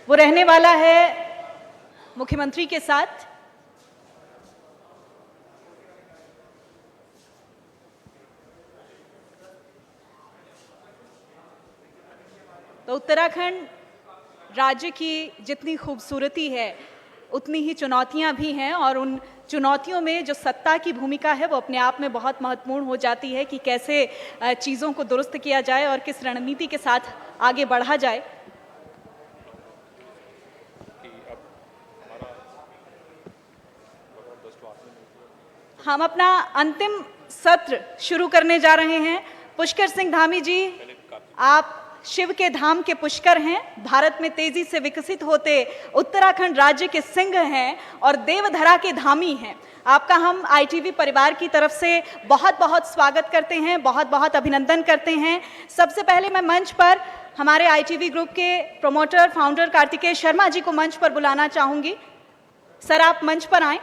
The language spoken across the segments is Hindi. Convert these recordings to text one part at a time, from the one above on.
वो रहने वाला है मुख्यमंत्री के साथ। तो उत्तराखंड राज्य की जितनी खूबसूरती है उतनी ही चुनौतियां भी हैं, और उन चुनौतियों में जो सत्ता की भूमिका है वो अपने आप में बहुत महत्वपूर्ण हो जाती है कि कैसे चीज़ों को दुरुस्त किया जाए और किस रणनीति के साथ आगे बढ़ा जाए। हम अपना अंतिम सत्र शुरू करने जा रहे हैं। पुष्कर सिंह धामी जी, आप शिव के धाम के पुष्कर हैं, भारत में तेजी से विकसित होते उत्तराखंड राज्य के सिंह हैं और देवधरा के धामी हैं। आपका हम आईटीवी परिवार की तरफ से बहुत बहुत स्वागत करते हैं, बहुत बहुत अभिनंदन करते हैं। सबसे पहले मैं मंच पर हमारे आईटीवी ग्रुप के प्रमोटर फाउंडर कार्तिकेय शर्मा जी को मंच पर बुलाना चाहूंगी। सर, आप मंच पर आएं।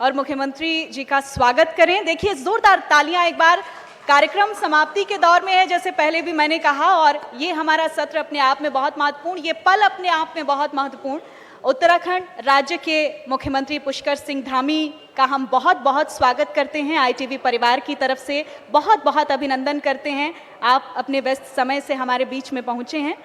और मुख्यमंत्री जी का स्वागत करें। देखिए, जोरदार तालियां एक बार। कार्यक्रम समाप्ति के दौर में है, जैसे पहले भी मैंने कहा, और ये हमारा सत्र अपने आप में बहुत महत्वपूर्ण, ये पल अपने आप में बहुत महत्वपूर्ण। उत्तराखंड राज्य के मुख्यमंत्री पुष्कर सिंह धामी का हम बहुत बहुत स्वागत करते हैं आईटीवी परिवार की तरफ से, बहुत बहुत अभिनंदन करते हैं। आप अपने व्यस्त समय से हमारे बीच में पहुंचे हैं।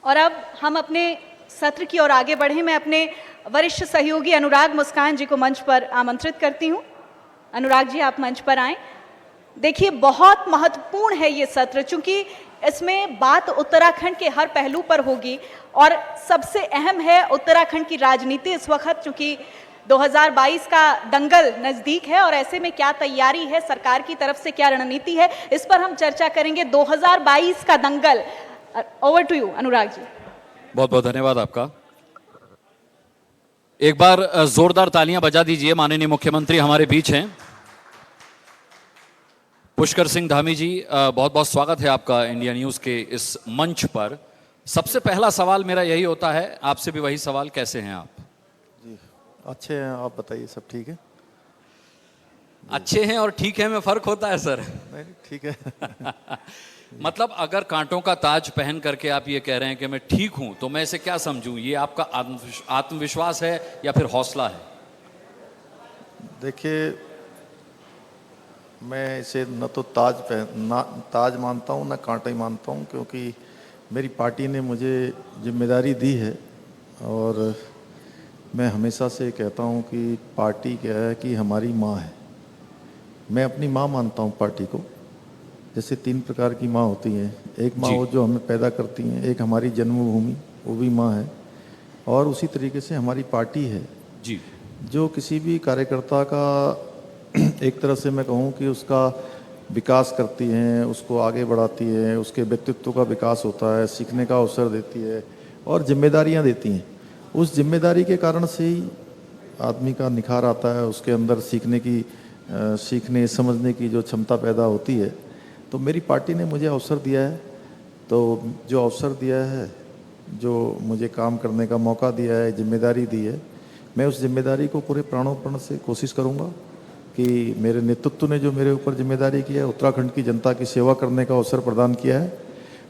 और अब हम अपने सत्र की ओर आगे बढ़े। मैं अपने वरिष्ठ सहयोगी अनुराग मुस्कान जी को मंच पर आमंत्रित करती हूं। अनुराग जी, आप मंच पर आएं। देखिए, बहुत महत्वपूर्ण है ये सत्र, चूंकि इसमें बात उत्तराखंड के हर पहलू पर होगी और सबसे अहम है उत्तराखंड की राजनीति इस वक्त, चूंकि 2022 का दंगल नजदीक है और ऐसे में क्या तैयारी है सरकार की तरफ से, क्या रणनीति है, इस पर हम चर्चा करेंगे। 2022 का दंगल। Over to you Anurag ji. बहुत बहुत धन्यवाद आपका। एक बार जोरदार तालियां बजा दीजिए। माननीय मुख्यमंत्री हमारे बीच हैं, पुष्कर सिंह धामी जी, बहुत बहुत स्वागत है आपका इंडिया न्यूज के इस मंच पर। सबसे पहला सवाल मेरा यही होता है, आपसे भी वही सवाल, कैसे हैं आप? जी अच्छे हैं, आप बताइए, सब ठीक है? अच्छे हैं और ठीक है में फर्क होता है सर? नहीं, ठीक है। मतलब अगर कांटों का ताज पहन करके आप ये कह रहे हैं कि मैं ठीक हूं, तो मैं इसे क्या समझूं? ये आपका आत्मविश्वास है या फिर हौसला है? देखिए, मैं इसे न तो ताज मानता हूँ, न कांटा ही मानता हूँ, क्योंकि मेरी पार्टी ने मुझे जिम्मेदारी दी है। और मैं हमेशा से कहता हूँ कि पार्टी क्या है कि हमारी माँ है। मैं अपनी माँ मानता हूँ पार्टी को। जैसे 3 प्रकार की माँ होती हैं। एक माँ वो जो हमें पैदा करती हैं, एक हमारी जन्मभूमि, वो भी माँ है, और उसी तरीके से हमारी पार्टी है जी, जो किसी भी कार्यकर्ता का एक तरह से मैं कहूँ कि उसका विकास करती हैं, उसको आगे बढ़ाती है, उसके व्यक्तित्व का विकास होता है, सीखने का अवसर देती है और जिम्मेदारियाँ देती हैं। उस जिम्मेदारी के कारण से ही आदमी का निखार आता है, उसके अंदर सीखने समझने की जो क्षमता पैदा होती है। तो मेरी पार्टी ने मुझे अवसर दिया है, तो जो अवसर दिया है, जो मुझे काम करने का मौका दिया है, जिम्मेदारी दी है, मैं उस जिम्मेदारी को पूरे प्राणों से कोशिश करूँगा कि मेरे नेतृत्व ने जो मेरे ऊपर जिम्मेदारी की है, उत्तराखंड की जनता की सेवा करने का अवसर प्रदान किया है,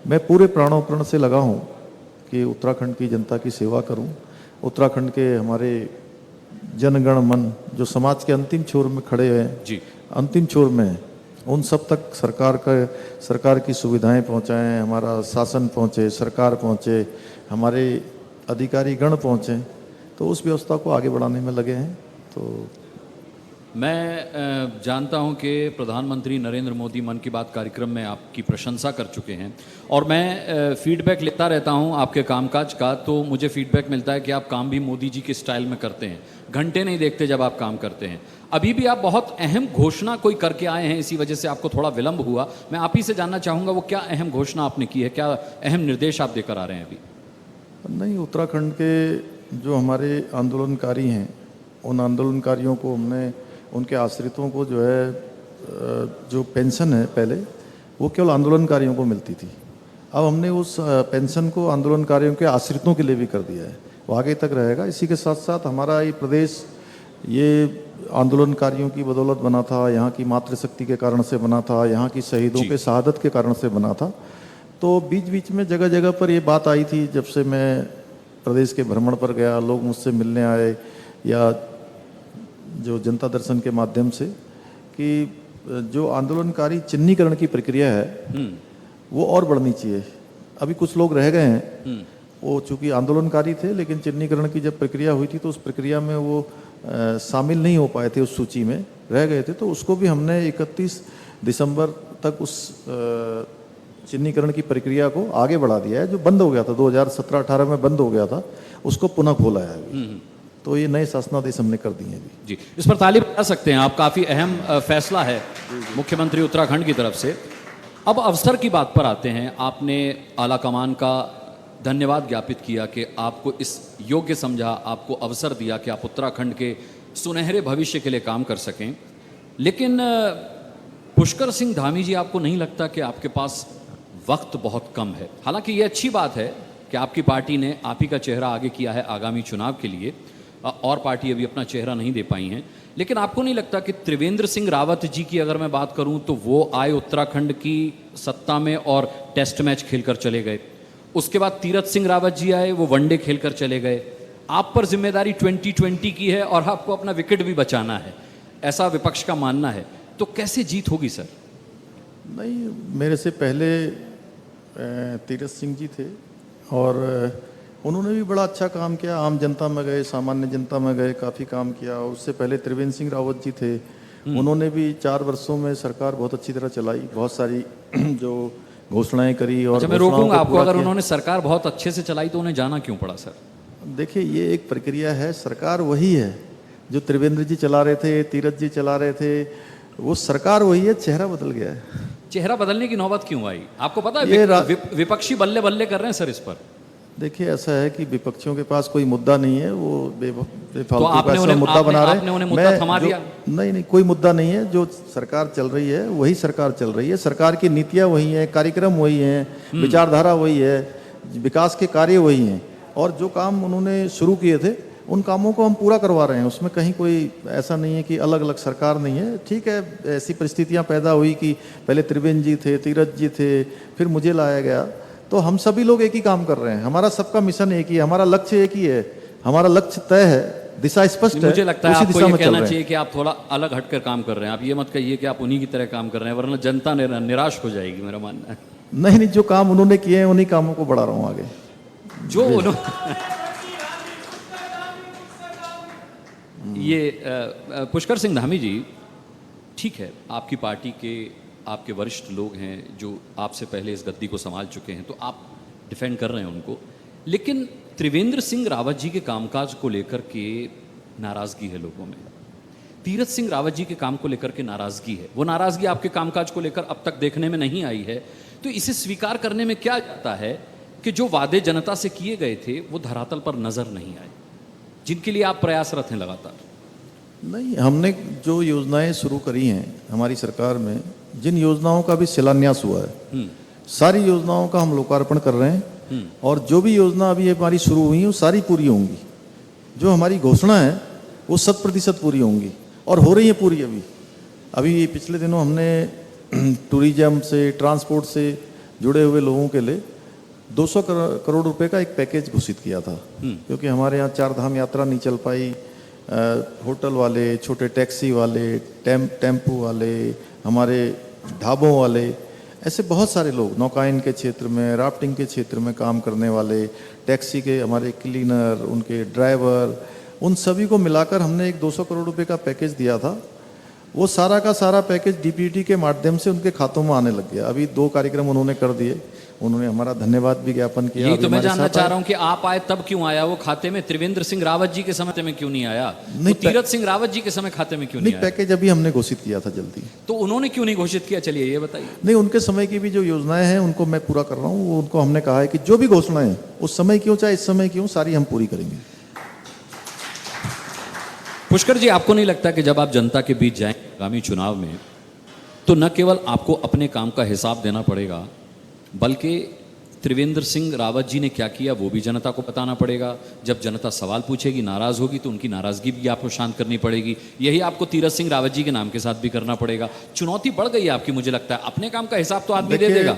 मैं पूरे प्राणों से लगा हूँ कि उत्तराखंड की जनता की सेवा करूँ। उत्तराखंड के हमारे जनगण मन जो समाज के अंतिम छोर में खड़े हैं जी, अंतिम छोर में हैं, उन सब तक सरकार की सुविधाएं पहुंचाएं, हमारा शासन पहुंचे, सरकार पहुंचे, हमारे अधिकारी गण पहुंचे, तो उस व्यवस्था को आगे बढ़ाने में लगे हैं। तो मैं जानता हूं कि प्रधानमंत्री नरेंद्र मोदी मन की बात कार्यक्रम में आपकी प्रशंसा कर चुके हैं और मैं फीडबैक लेता रहता हूं आपके कामकाज का, तो मुझे फीडबैक मिलता है कि आप काम भी मोदी जी के स्टाइल में करते हैं, घंटे नहीं देखते जब आप काम करते हैं। अभी भी आप बहुत अहम घोषणा कोई करके आए हैं, इसी वजह से आपको थोड़ा विलंब हुआ। मैं आप ही से जानना चाहूँगा वो क्या अहम घोषणा आपने की है, क्या अहम निर्देश आप देकर आ रहे हैं अभी? नहीं, उत्तराखंड के जो हमारे आंदोलनकारी हैं, उन आंदोलनकारियों को हमने, उनके आश्रितों को जो है जो पेंशन है पहले वो केवल आंदोलनकारियों को मिलती थी, अब हमने उस पेंशन को आंदोलनकारियों के आश्रितों के लिए भी कर दिया है। वो आगे तक रहेगा। इसी के साथ साथ हमारा ये प्रदेश ये आंदोलनकारियों की बदौलत बना था, यहाँ की मातृशक्ति के कारण से बना था, यहाँ की शहीदों के शहादत के कारण से बना था। तो बीच बीच में जगह जगह पर ये बात आई थी, जब से मैं प्रदेश के भ्रमण पर गया, लोग मुझसे मिलने आए या जो जनता दर्शन के माध्यम से, कि जो आंदोलनकारी चिन्हीकरण की प्रक्रिया है वो और बढ़नी चाहिए। अभी कुछ लोग रह गए हैं, वो चूंकि आंदोलनकारी थे लेकिन चिन्हीकरण की जब प्रक्रिया हुई थी तो उस प्रक्रिया में वो शामिल नहीं हो पाए थे, उस सूची में रह गए थे। तो उसको भी हमने 31 दिसंबर तक उस चिन्हीकरण की प्रक्रिया को आगे बढ़ा दिया है। जो बंद हो गया था 2017-18 में बंद हो गया था, उसको पुनः खोला है अभी। तो ये नए शासनादेश हमने कर दिए अभी। जी, इस पर ताली बजा सकते हैं आप, काफ़ी अहम फैसला है मुख्यमंत्री उत्तराखंड की तरफ से। अब अवसर की बात पर आते हैं। आपने आला कमान का धन्यवाद ज्ञापित किया कि आपको इस योग्य समझा, आपको अवसर दिया कि आप उत्तराखंड के सुनहरे भविष्य के लिए काम कर सकें। लेकिन पुष्कर सिंह धामी जी, आपको नहीं लगता कि आपके पास वक्त बहुत कम है? हालांकि ये अच्छी बात है कि आपकी पार्टी ने आप ही का चेहरा आगे किया है आगामी चुनाव के लिए, और पार्टी अभी अपना चेहरा नहीं दे पाई हैं। लेकिन आपको नहीं लगता कि त्रिवेंद्र सिंह रावत जी की अगर मैं बात करूं तो वो आए उत्तराखंड की सत्ता में और टेस्ट मैच खेलकर चले गए। उसके बाद तीरथ सिंह रावत जी आए, वो वनडे खेलकर चले गए। आप पर जिम्मेदारी 2020 की है और आपको अपना विकेट भी बचाना है, ऐसा विपक्ष का मानना है। तो कैसे जीत होगी सर? नहीं, मेरे से पहले तीरथ सिंह जी थे और उन्होंने भी बड़ा अच्छा काम किया। आम जनता में गए, सामान्य जनता में गए, काफ़ी काम किया। उससे पहले त्रिवेंद्र सिंह रावत जी थे, उन्होंने भी 4 वर्षों में सरकार बहुत अच्छी तरह चलाई, बहुत सारी जो घोषणाएं करी। और अच्छा, मैं रोकूंगा आपको, अगर उन्होंने सरकार बहुत अच्छे से चलाई तो उन्हें जाना क्यों पड़ा सर? देखिए, ये एक प्रक्रिया है। सरकार वही है जो त्रिवेंद्र जी चला रहे थे, तीरथ जी चला रहे थे, वो सरकार वही है, चेहरा बदल गया है। चेहरा बदलने की नौबत क्यों आई? आपको पता है विपक्षी बल्ले बल्ले कर रहे हैं सर इस पर। देखिए, ऐसा है कि विपक्षियों के पास कोई मुद्दा नहीं है, वो बेफालतू तो आपने मुद्दा बना रहे हैं। आपने उन्हें मुद्दा थमा दिया? नहीं, कोई मुद्दा नहीं है। जो सरकार चल रही है वही सरकार चल रही है। सरकार की नीतियां वही हैं, कार्यक्रम वही हैं, विचारधारा वही है, विकास के कार्य वही हैं। और जो काम उन्होंने शुरू किए थे उन कामों को हम पूरा करवा रहे हैं। उसमें कहीं कोई ऐसा नहीं है कि अलग अलग सरकार नहीं है। ठीक है, ऐसी परिस्थितियां पैदा हुई कि पहले त्रिवेंद्र जी थे, तीरथ जी थे, फिर मुझे लाया गया। तो हम सभी लोग एक ही काम कर रहे हैं। हमारा सबका मिशन एक ही है, हमारा लक्ष्य एक ही है, हमारा लक्ष्य तय है, दिशा स्पष्ट है। मुझे लगता है आपको ये कहना चाहिए कि आप थोड़ा अलग हटकर काम कर रहे हैं। आप ये मत कहिए कि आप उन्हीं की तरह काम कर रहे हैं, वरना जनता निराश हो जाएगी, मेरा मानना है। नहीं, जो काम उन्होंने किए हैं उन्हीं कामों को बढ़ा रहा हूँ आगे। जो उन्होंने ये पुष्कर सिंह धामी जी, ठीक है, आपकी पार्टी के आपके वरिष्ठ लोग हैं जो आपसे पहले इस गद्दी को संभाल चुके हैं, तो आप डिफेंड कर रहे हैं उनको। लेकिन त्रिवेंद्र सिंह रावत जी के कामकाज को लेकर के नाराज़गी है लोगों में, तीरथ सिंह रावत जी के काम को लेकर के नाराज़गी है। वो नाराज़गी आपके कामकाज को लेकर अब तक देखने में नहीं आई है। तो इसे स्वीकार करने में क्या जाता है कि जो वादे जनता से किए गए थे वो धरातल पर नज़र नहीं आए, जिनके लिए आप प्रयासरत हैं लगातार? नहीं, हमने जो योजनाएं शुरू करी हैं हमारी सरकार में, जिन योजनाओं का भी शिलान्यास हुआ है, सारी योजनाओं का हम लोकार्पण कर रहे हैं। और जो भी योजना अभी हमारी शुरू हुई है वो सारी पूरी होंगी। जो हमारी घोषणा है वो 100% पूरी होंगी और हो रही है पूरी। अभी पिछले दिनों हमने टूरिज्म से, ट्रांसपोर्ट से जुड़े हुए लोगों के लिए 200 करोड़ रुपए का एक पैकेज घोषित किया था, क्योंकि हमारे यहाँ 4 धाम यात्रा नहीं चल पाई। होटल वाले, छोटे टैक्सी वाले, टेम्पू वाले, हमारे ढाबों वाले, ऐसे बहुत सारे लोग, नौकायन के क्षेत्र में, राफ्टिंग के क्षेत्र में काम करने वाले, टैक्सी के हमारे क्लीनर, उनके ड्राइवर, उन सभी को मिलाकर हमने एक 200 करोड़ रुपए का पैकेज दिया था। वो सारा का सारा पैकेज डीपीटी के माध्यम से उनके खातों में आने लग गया। अभी 2 कार्यक्रम उन्होंने कर दिए, उन्होंने हमारा धन्यवाद भी ज्ञापन किया। यही तो मैं जानना चाह रहा हूं कि आप आए तब क्यों आया वो खाते में? त्रिवेंद्र सिंह रावत जी के समय में क्यों नहीं आया? नहीं, तो तीरथ सिंह रावत जी के समय खाते में क्यों नहीं आया? पैकेज अभी हमने घोषित किया था जल्दी। तो उन्होंने क्यों नहीं घोषित किया? चलिए ये बताइए। नहीं, उनके समय की भी जो योजनाएं हैं उनको मैं पूरा कर रहा हूँ। उनको हमने कहा है कि जो भी घोषणाएं उस समय क्यों चाहे इस समय क्यों, सारी हम पूरी करेंगे। पुष्कर जी, आपको नहीं लगता कि जब आप जनता के बीच जाएं आगामी चुनाव में, तो न केवल आपको अपने काम का हिसाब देना पड़ेगा, बल्कि त्रिवेंद्र सिंह रावत जी ने क्या किया वो भी जनता को बताना पड़ेगा। जब जनता सवाल पूछेगी, नाराज होगी, तो उनकी नाराजगी भी आपको शांत करनी पड़ेगी। यही आपको तीरथ सिंह रावत जी के नाम के साथ भी करना पड़ेगा। चुनौती बढ़ गई है आपकी, मुझे लगता है। अपने काम का हिसाब तो आदमी दे देखिए, देगा।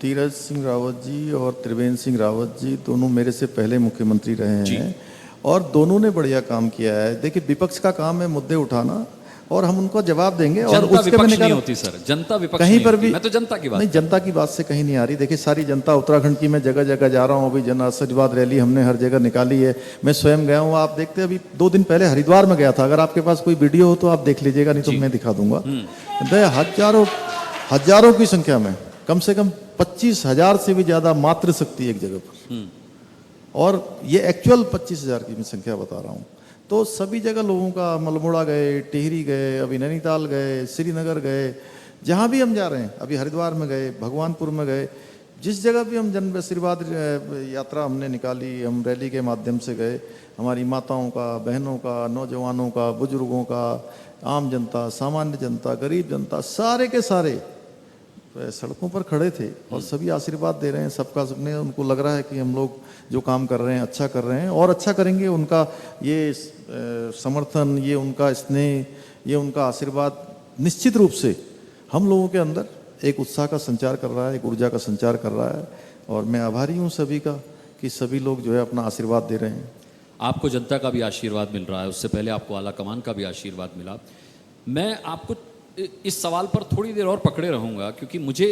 तीरथ सिंह रावत जी और त्रिवेंद्र सिंह रावत जी दोनों मेरे से पहले मुख्यमंत्री रहे हैं और दोनों ने बढ़िया काम किया है। देखिए, विपक्ष का काम है मुद्दे उठाना और हम उनको जवाब देंगे। और जनता उसके विपक्ष मैंने नहीं होती सर, जनता विपक्ष कहीं नहीं पर होती। भी मैं तो जनता की बात नहीं, जनता की बात से कहीं नहीं आ रही। देखिए, सारी जनता उत्तराखंड की, मैं जगह जगह जा रहा हूँ, अभी जन आशीर्वाद रैली हमने हर जगह निकाली है। मैं स्वयं गया हूँ, आप देखते हैं, अभी 2 दिन पहले हरिद्वार में गया था। अगर आपके पास कोई वीडियो हो तो आप देख लीजिएगा, नहीं तो मैं दिखा दूंगा। हजारों की संख्या में, कम से कम 25,000 से भी ज्यादा मातृशक्ति एक जगह पर, और ये एक्चुअल 25,000 की मैं संख्या बता रहा हूँ। तो सभी जगह लोगों का, मलमोड़ा गए, टिहरी गए, अभी नैनीताल गए, श्रीनगर गए, जहाँ भी हम जा रहे हैं, अभी हरिद्वार में गए, भगवानपुर में गए, जिस जगह भी हम जन आशीर्वाद यात्रा हमने निकाली, हम रैली के माध्यम से गए। हमारी माताओं का, बहनों का, नौजवानों का, बुजुर्गों का, आम जनता, सामान्य जनता, गरीब जनता, सारे के सारे सड़कों पर खड़े थे और सभी आशीर्वाद दे रहे हैं। सबका सबने, उनको लग रहा है कि हम लोग जो काम कर रहे हैं अच्छा कर रहे हैं और अच्छा करेंगे। उनका ये समर्थन, ये उनका स्नेह, ये उनका आशीर्वाद निश्चित रूप से हम लोगों के अंदर एक उत्साह का संचार कर रहा है, एक ऊर्जा का संचार कर रहा है। और मैं आभारी हूँ सभी का कि सभी लोग जो है अपना आशीर्वाद दे रहे हैं। आपको जनता का भी आशीर्वाद मिल रहा है, उससे पहले आपको आला कमान का भी आशीर्वाद मिला। मैं आपको इस सवाल पर थोड़ी देर और पकड़े रहूँगा, क्योंकि मुझे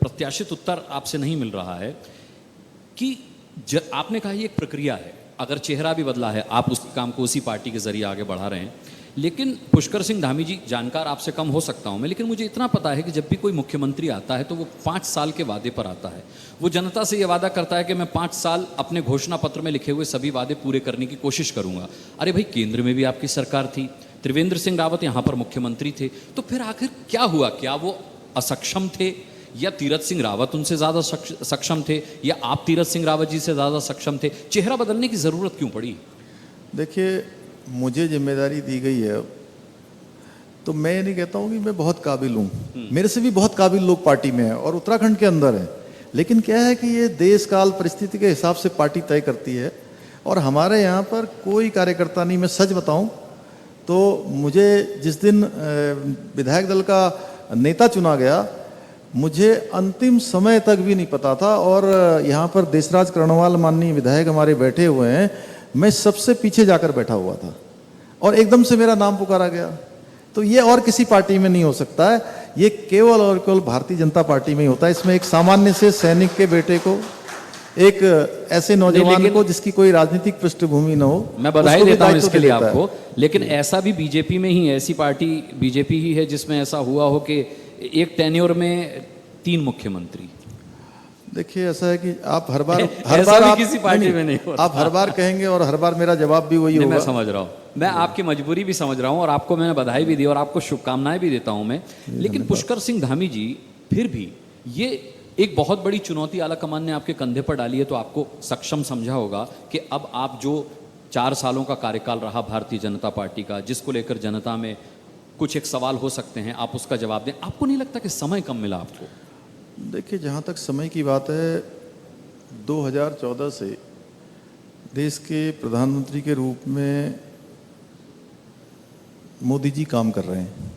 प्रत्याशित उत्तर आपसे नहीं मिल रहा है कि आपने कहा ये एक प्रक्रिया है, अगर चेहरा भी बदला है, आप उस काम को उसी पार्टी के जरिए आगे बढ़ा रहे हैं। लेकिन पुष्कर सिंह धामी जी, जानकार आपसे कम हो सकता हूं मैं, लेकिन मुझे इतना पता है कि जब भी कोई मुख्यमंत्री आता है तो वो 5 साल के वादे पर आता है। वो जनता से ये वादा करता है कि मैं 5 साल अपने घोषणा पत्र में लिखे हुए सभी वादे पूरे करने की कोशिश करूंगा। अरे भाई, केंद्र में भी आपकी सरकार थी, त्रिवेंद्र सिंह रावत यहाँ पर मुख्यमंत्री थे, तो फिर आखिर क्या हुआ? क्या वो असक्षम थे, या तीरथ सिंह रावत उनसे ज़्यादा सक्षम थे, या आप तीरथ सिंह रावत जी से ज़्यादा सक्षम थे? चेहरा बदलने की ज़रूरत क्यों पड़ी? देखिए, मुझे जिम्मेदारी दी गई है, तो मैं ये नहीं कहता हूँ कि मैं बहुत काबिल हूँ। मेरे से भी बहुत काबिल लोग पार्टी में हैं और उत्तराखंड के अंदर हैं। लेकिन क्या है कि ये देश काल परिस्थिति के हिसाब से पार्टी तय करती है और हमारे यहाँ पर कोई कार्यकर्ता नहीं। मैं सच बताऊँ तो मुझे जिस दिन विधायक दल का नेता चुना गया, मुझे अंतिम समय तक भी नहीं पता था। और यहाँ पर देशराज कर्णवाल माननीय विधायक हमारे बैठे हुए हैं, मैं सबसे पीछे जाकर बैठा हुआ था और एकदम से मेरा नाम पुकारा गया। तो ये और किसी पार्टी में नहीं हो सकता है, ये केवल और केवल भारतीय जनता पार्टी में ही होता है। इसमें एक सामान्य से सैनिक के बेटे को, एक ऐसे नौजवान को जिसकी कोई राजनीतिक पृष्ठभूमि न हो, मैं बधाई देता हूं इसके लिए आपको। लेकिन ऐसा भी बीजेपी में ही, ऐसी पार्टी बीजेपी ही है जिसमें ऐसा हुआ हो कि एक टेन्योर में 3 मुख्यमंत्री। देखिए, ऐसा है कि आप हर बार आप किसी पार्टी में नहीं होता। आप हर बार कहेंगे और हर बार मेरा जवाब भी वही होगा। मैं समझ रहा हूँ, मैं आपकी मजबूरी भी समझ रहा हूँ और आपको मैंने बधाई भी दी और आपको शुभकामनाएं भी देता हूँ मैं। लेकिन पुष्कर सिंह धामी जी, फिर भी ये एक बहुत बड़ी चुनौती आला कमान ने आपके कंधे पर डाली है, तो आपको सक्षम समझा होगा कि अब आप जो 4 सालों का कार्यकाल रहा भारतीय जनता पार्टी का, जिसको लेकर जनता में कुछ एक सवाल हो सकते हैं, आप उसका जवाब दें। आपको नहीं लगता कि समय कम मिला आपको? देखिए, जहाँ तक समय की बात है, 2014 से देश के प्रधानमंत्री के रूप में मोदी जी काम कर रहे हैं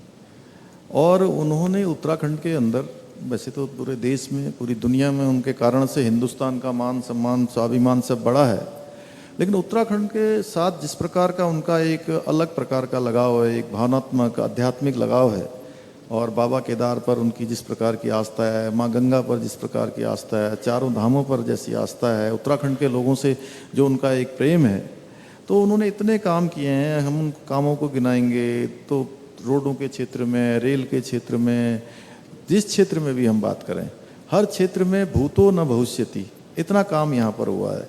और उन्होंने उत्तराखंड के अंदर, वैसे तो पूरे देश में, पूरी दुनिया में उनके कारण से हिंदुस्तान का मान सम्मान, स्वाभिमान सब बड़ा है, लेकिन उत्तराखंड के साथ जिस प्रकार का उनका एक अलग प्रकार का लगाव है, एक भावनात्मक आध्यात्मिक लगाव है, और बाबा केदार पर उनकी जिस प्रकार की आस्था है, माँ गंगा पर जिस प्रकार की आस्था है, चारों धामों पर जैसी आस्था है, उत्तराखंड के लोगों से जो उनका एक प्रेम है, तो उन्होंने इतने काम किए हैं। हम उन कामों को गिनाएंगे तो रोडों के क्षेत्र में, रेल के क्षेत्र में, जिस क्षेत्र में भी हम बात करें, हर क्षेत्र में भूतो न भविष्यति, इतना काम यहाँ पर हुआ है।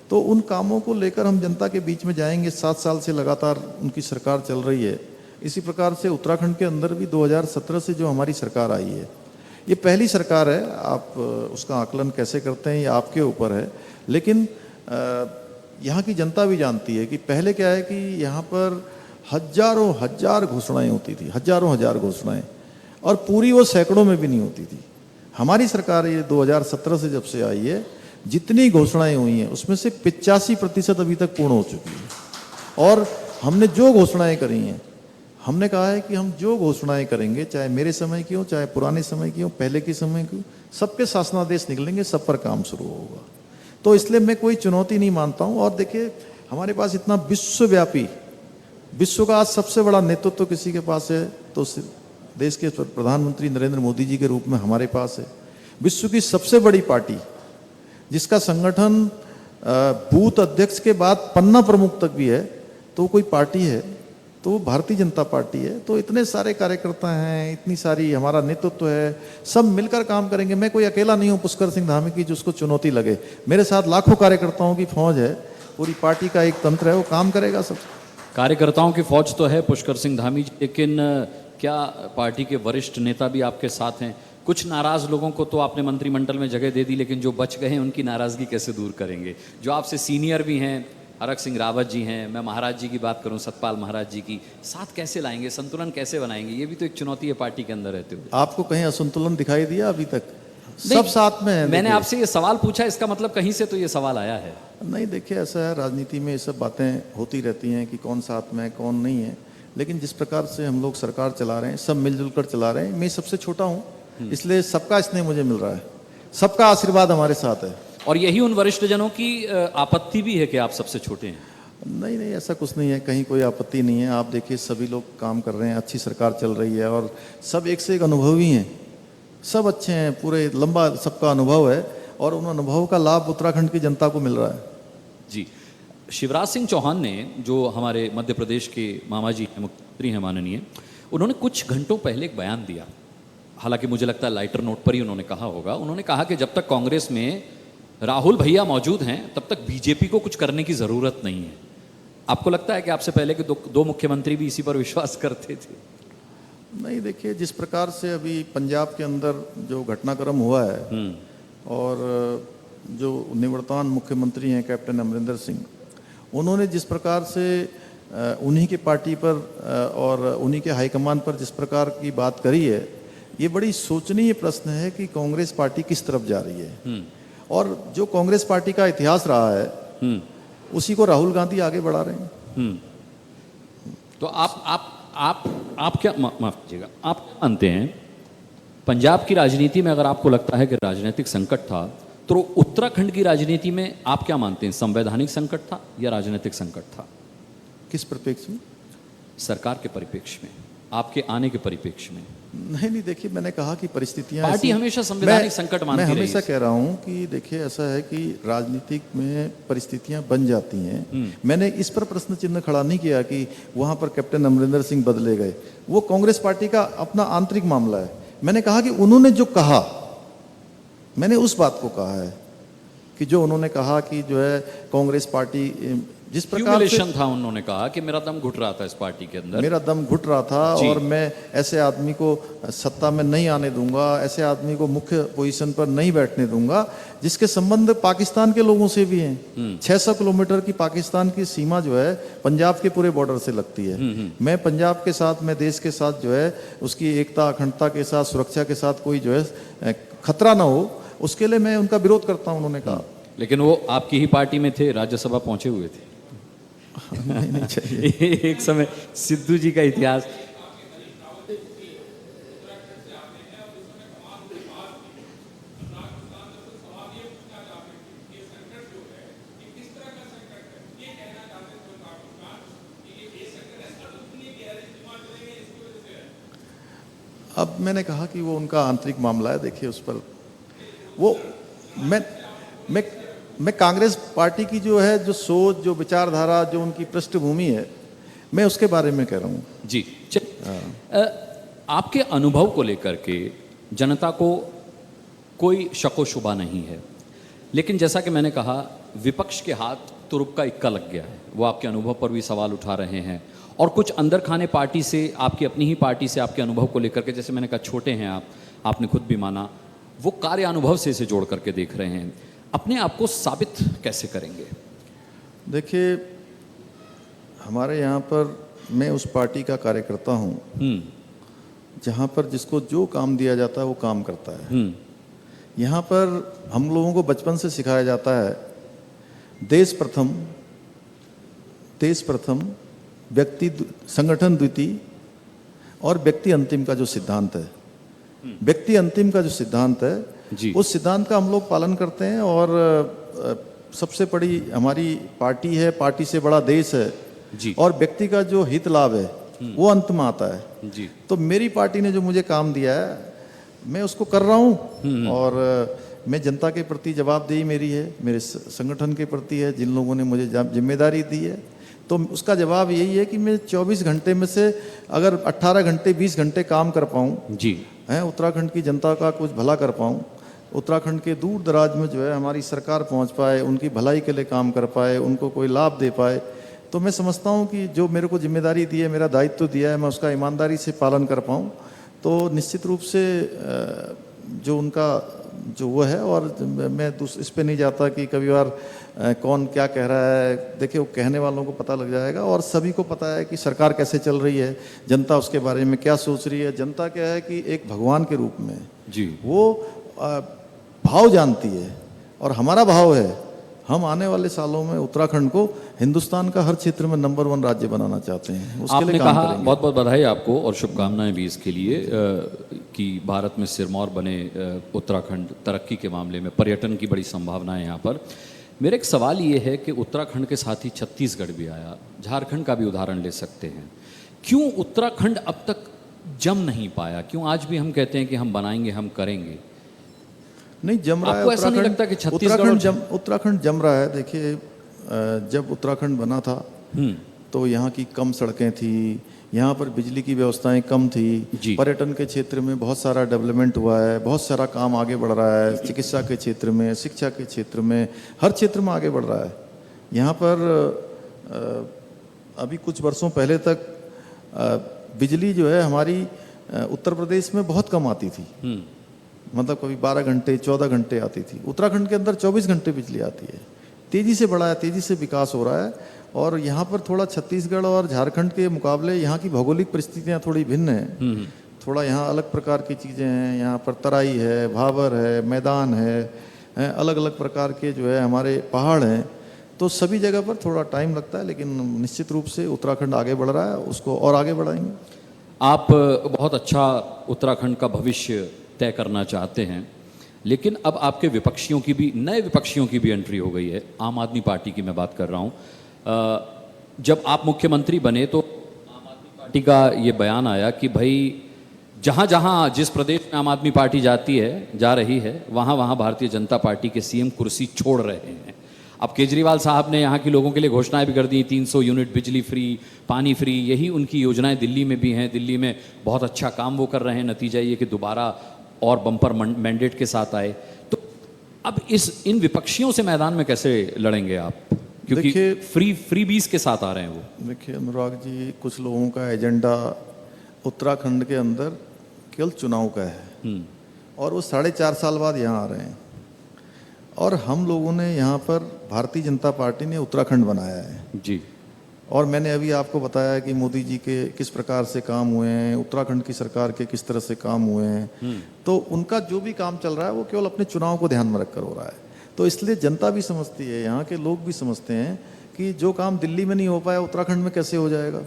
तो उन कामों को लेकर हम जनता के बीच में जाएंगे। 7 साल से लगातार उनकी सरकार चल रही है। इसी प्रकार से उत्तराखंड के अंदर भी 2017 से जो हमारी सरकार आई है, ये पहली सरकार है। आप उसका आकलन कैसे करते हैं ये आपके ऊपर है, लेकिन यहाँ की जनता भी जानती है कि पहले क्या है कि यहाँ पर हजारों हजार घोषणाएं होती थी, हजारों हजार घोषणाएं, और पूरी वो सैकड़ों में भी नहीं होती थी। हमारी सरकार ये 2017 से जब से आई है, जितनी घोषणाएं हुई हैं उसमें से 85% अभी तक पूर्ण हो चुकी है। और हमने जो घोषणाएं करी हैं, हमने कहा है कि हम जो घोषणाएं करेंगे, चाहे मेरे समय की हो, चाहे पुराने समय की हो, पहले के समय की हो, सबके शासनादेश निकलेंगे, सब पर काम शुरू होगा। तो इसलिए मैं कोई चुनौती नहीं मानता हूँ। और देखिए, हमारे पास इतना विश्वव्यापी, विश्व का आज सबसे बड़ा नेतृत्व किसी के पास है तो देश के प्रधानमंत्री नरेंद्र मोदी जी के रूप में हमारे पास है। विश्व की सबसे बड़ी पार्टी, जिसका संगठन बूथ अध्यक्ष के बाद पन्ना प्रमुख तक भी है, तो कोई पार्टी है तो वो भारतीय जनता पार्टी है। तो इतने सारे कार्यकर्ता हैं, इतनी सारी हमारा नेतृत्व है, सब मिलकर काम करेंगे। मैं कोई अकेला नहीं हूँ पुष्कर सिंह धामी की जिसको चुनौती लगे। मेरे साथ लाखों कार्यकर्ताओं की फौज है, पूरी पार्टी का एक तंत्र है, वो काम करेगा सब। कार्यकर्ताओं की फौज तो है पुष्कर सिंह धामी जी, लेकिन क्या पार्टी के वरिष्ठ नेता भी आपके साथ हैं? कुछ नाराज लोगों को तो आपने मंत्रिमंडल में जगह दे दी, लेकिन जो बच गए हैं उनकी नाराजगी कैसे दूर करेंगे? जो आपसे सीनियर भी हैं, हरक सिंह रावत जी हैं, मैं महाराज जी की बात करूं, सतपाल महाराज जी की, साथ कैसे लाएंगे, संतुलन कैसे बनाएंगे? ये भी तो एक चुनौती है पार्टी के अंदर रहते हुए। आपको कहीं असंतुलन दिखाई दिया अभी तक? सब साथ में है। मैंने आपसे ये सवाल पूछा, इसका मतलब कहीं से तो ये सवाल आया है। नहीं, देखिए ऐसा है, राजनीति में ये सब बातें होती रहती हैं कि कौन साथ में है कौन नहीं है, लेकिन जिस प्रकार से हम लोग सरकार चला रहे हैं, सब मिलजुल कर चला रहे हैं। मैं सबसे छोटा हूँ, इसलिए सबका स्नेह मुझे मिल रहा है, सबका आशीर्वाद हमारे साथ है। और यही उन वरिष्ठ जनों की आपत्ति भी है कि आप सबसे छोटे हैं। नहीं नहीं, ऐसा कुछ नहीं है, कहीं कोई आपत्ति नहीं है। आप देखिए, सभी लोग काम कर रहे हैं, अच्छी सरकार चल रही है और सब एक से एक अनुभवी हैं, सब अच्छे हैं, पूरे लंबा सबका अनुभव है और उन अनुभव का लाभ उत्तराखंड की जनता को मिल रहा है। जी, शिवराज सिंह चौहान ने, जो हमारे मध्य प्रदेश के मामा जी मुख्यमंत्री हैं माननीय, उन्होंने कुछ घंटों पहले एक बयान दिया, हालांकि मुझे लगता है लाइटर नोट पर ही उन्होंने कहा होगा। उन्होंने कहा कि जब तक कांग्रेस में राहुल भैया मौजूद हैं तब तक बीजेपी को कुछ करने की ज़रूरत नहीं है। आपको लगता है कि आपसे पहले के दो मुख्यमंत्री भी इसी पर विश्वास करते थे? नहीं, देखिए, जिस प्रकार से अभी पंजाब के अंदर जो घटनाक्रम हुआ है और जो निवर्तमान मुख्यमंत्री हैं कैप्टन अमरिंदर सिंह, उन्होंने जिस प्रकार से उन्हीं की पार्टी पर और उन्हीं के हाईकमान पर जिस प्रकार की बात करी है, ये बड़ी सोचनीय प्रश्न है कि कांग्रेस पार्टी किस तरफ जा रही है। और जो कांग्रेस पार्टी का इतिहास रहा है उसी को राहुल गांधी आगे बढ़ा रहे हैं। तो आप क्या, माफ कीजिएगा, आप मानते हैं पंजाब की राजनीति में अगर आपको लगता है कि राजनीतिक संकट था, तो उत्तराखंड की राजनीति में आप क्या मानते हैं, संवैधानिक संकट था या राजनीतिक संकट था? किस परिप्रेक्ष्य में? सरकार के परिप्रेक्ष्य में, आपके आने के परिप्रेक्ष्य में। नहीं, देखिए, मैंने कहा कि परिस्थितियां, पार्टी हमेशा संवैधानिक संकट मानती रही है। मैं हमेशा कह रहा हूं कि देखिए, ऐसा है कि राजनीतिक में परिस्थितियां बन जाती हैं। मैंने इस पर प्रश्न चिन्ह खड़ा नहीं किया कि वहां पर कैप्टन अमरिंदर सिंह बदले गए, वो कांग्रेस पार्टी का अपना आंतरिक मामला है। मैंने कहा कि उन्होंने जो कहा, मैंने उस बात को कहा है कि जो उन्होंने कहा कि जो है कांग्रेस पार्टी जिस प्रकार से था, उन्होंने कहा कि मेरा दम घुट रहा था इस पार्टी के अंदर, मेरा दम घुट रहा था और मैं ऐसे आदमी को सत्ता में नहीं आने दूंगा, ऐसे आदमी को मुख्य पोजीशन पर नहीं बैठने दूंगा जिसके संबंध पाकिस्तान के लोगों से भी हैं। 600 किलोमीटर की पाकिस्तान की सीमा जो है पंजाब के पूरे बॉर्डर से लगती है। मैं पंजाब के साथ, मैं देश के साथ जो है उसकी एकता अखंडता के साथ, सुरक्षा के साथ कोई जो है खतरा ना हो, उसके लिए मैं उनका विरोध करता हूं, उन्होंने कहा। लेकिन वो आपकी ही पार्टी में थे, राज्यसभा पहुंचे हुए थे। नहीं चाहिए। एक समय सिद्धू जी का इतिहास, अब मैंने कहा कि वो उनका आंतरिक मामला है। देखिए, उस पर वो मैं कांग्रेस पार्टी की जो है, जो सोच, जो विचारधारा, जो उनकी पृष्ठभूमि है, मैं उसके बारे में कह रहा हूँ। जी, आपके अनुभव को लेकर के जनता को कोई शको शुबा नहीं है, लेकिन जैसा कि मैंने कहा, विपक्ष के हाथ तुरुप का इक्का लग गया है। वो आपके अनुभव पर भी सवाल उठा रहे हैं और कुछ अंदर खाने पार्टी से, आपकी अपनी ही पार्टी से आपके अनुभव को लेकर के, जैसे मैंने कहा छोटे हैं आप, आपने खुद भी माना, वो कार्य अनुभव से इसे जोड़ करके देख रहे हैं। अपने आप को साबित कैसे करेंगे? देखिए, हमारे यहाँ पर मैं उस पार्टी का कार्यकर्ता हूँ जहाँ पर जिसको जो काम दिया जाता है वो काम करता है। यहाँ पर हम लोगों को बचपन से सिखाया जाता है देश प्रथम, व्यक्ति संगठन द्वितीय और व्यक्ति अंतिम का जो सिद्धांत है, व्यक्ति अंतिम का जो सिद्धांत है जी। उस सिद्धांत का हम लोग पालन करते हैं। और सबसे बड़ी हमारी पार्टी है, पार्टी से बड़ा देश है जी। और व्यक्ति का जो हित लाभ है वो अंत में आता है जी। तो मेरी पार्टी ने जो मुझे काम दिया है मैं उसको कर रहा हूँ और मैं जनता के प्रति जवाबदेही मेरी है, मेरे संगठन के प्रति है, जिन लोगों ने मुझे जिम्मेदारी दी है तो उसका जवाब यही है कि मैं 24 घंटे में से अगर 18 घंटे 20 घंटे काम कर पाऊँ जी हैं, उत्तराखंड की जनता का कुछ भला कर पाऊँ, उत्तराखंड के दूर दराज में जो है हमारी सरकार पहुंच पाए, उनकी भलाई के लिए काम कर पाए, उनको कोई लाभ दे पाए, तो मैं समझता हूं कि जो मेरे को जिम्मेदारी दी है, मेरा दायित्व दिया है, मैं उसका ईमानदारी से पालन कर पाऊं तो निश्चित रूप से जो उनका जो वो है। और मैं इस पे नहीं जाता कि कभी बार कौन क्या कह रहा है, देखिए वो कहने वालों को पता लग जाएगा और सभी को पता है कि सरकार कैसे चल रही है, जनता उसके बारे में क्या सोच रही है। जनता क्या है कि एक भगवान के रूप में जी वो भाव जानती है और हमारा भाव है हम आने वाले सालों में उत्तराखंड को हिंदुस्तान का हर क्षेत्र में नंबर 1 राज्य बनाना चाहते हैं। उसके आपने लिए काम कहा, करेंगे। बहुत बहुत बधाई आपको और शुभकामनाएं भी इसके लिए कि भारत में सिरमौर बने उत्तराखंड तरक्की के मामले में, पर्यटन की बड़ी संभावनाएं यहाँ पर। मेरा एक सवाल ये है कि उत्तराखंड के साथ ही छत्तीसगढ़ भी आया, झारखंड का भी उदाहरण ले सकते हैं, क्यों उत्तराखंड अब तक जम नहीं पाया? क्यों आज भी हम कहते हैं कि हम बनाएंगे, हम करेंगे? नहीं जम रहा है। आपको ऐसा नहीं लगता कि छत्तीसगढ़ उत्तराखंड जम रहा है? देखिए जब उत्तराखंड बना था तो यहाँ की कम सड़कें थी, यहाँ पर बिजली की व्यवस्थाएं कम थी, पर्यटन के क्षेत्र में बहुत सारा डेवलपमेंट हुआ है, बहुत सारा काम आगे बढ़ रहा है, चिकित्सा के क्षेत्र में, शिक्षा के क्षेत्र में, हर क्षेत्र में आगे बढ़ रहा है। यहाँ पर अभी कुछ वर्षों पहले तक बिजली जो है हमारी उत्तर प्रदेश में बहुत कम आती थी, मतलब कभी 12 घंटे 14 घंटे आती थी। उत्तराखंड के अंदर 24 घंटे बिजली आती है। तेजी से बढ़ा है, तेजी से विकास हो रहा है और यहाँ पर थोड़ा छत्तीसगढ़ और झारखंड के मुकाबले यहाँ की भौगोलिक परिस्थितियाँ थोड़ी भिन्न हैं, थोड़ा यहाँ अलग प्रकार की चीज़ें हैं। यहाँ पर तराई है, भावर है, मैदान है, अलग अलग प्रकार के जो है हमारे पहाड़ हैं, तो सभी जगह पर थोड़ा टाइम लगता है, लेकिन निश्चित रूप से उत्तराखंड आगे बढ़ रहा है, उसको और आगे बढ़ाएंगे। आप बहुत अच्छा उत्तराखंड का भविष्य तय करना चाहते हैं, लेकिन अब आपके विपक्षियों की भी, नए विपक्षियों की भी एंट्री हो गई है। आम आदमी पार्टी की मैं बात कर रहा हूँ। जब आप मुख्यमंत्री बने तो आम आदमी पार्टी का ये बयान आया कि भाई जहाँ जहाँ जिस प्रदेश में आम आदमी पार्टी जा रही है वहाँ वहाँ भारतीय जनता पार्टी के सीएम कुर्सी छोड़ रहे हैं। अब केजरीवाल साहब ने यहाँ के लोगों के लिए घोषणाएं भी कर दी, 300 यूनिट बिजली फ्री, पानी फ्री, यही उनकी योजनाएं दिल्ली में भी हैं। दिल्ली में बहुत अच्छा काम वो कर रहे हैं, नतीजा ये कि दोबारा और बम्पर मैंडेट के साथ आए। तो अब इन विपक्षियों से मैदान में कैसे लड़ेंगे आप, क्योंकि फ्री बीस के साथ आ रहे हैं वो? देखिए अनुराग जी, कुछ लोगों का एजेंडा उत्तराखंड के अंदर केवल चुनाव का है और वो 4.5 साल बाद यहाँ आ रहे हैं और हम लोगों ने यहाँ पर भारतीय जनता पार्टी ने उत्तराखंड बनाया है जी। और मैंने अभी आपको बताया कि मोदी जी के किस प्रकार से काम हुए हैं, उत्तराखंड की सरकार के किस तरह से काम हुए हैं, तो उनका जो भी काम चल रहा है वो केवल अपने चुनाव को ध्यान में रखकर हो रहा है। तो इसलिए जनता भी समझती है, यहाँ के लोग भी समझते हैं कि जो काम दिल्ली में नहीं हो पाया उत्तराखंड में कैसे हो जाएगा।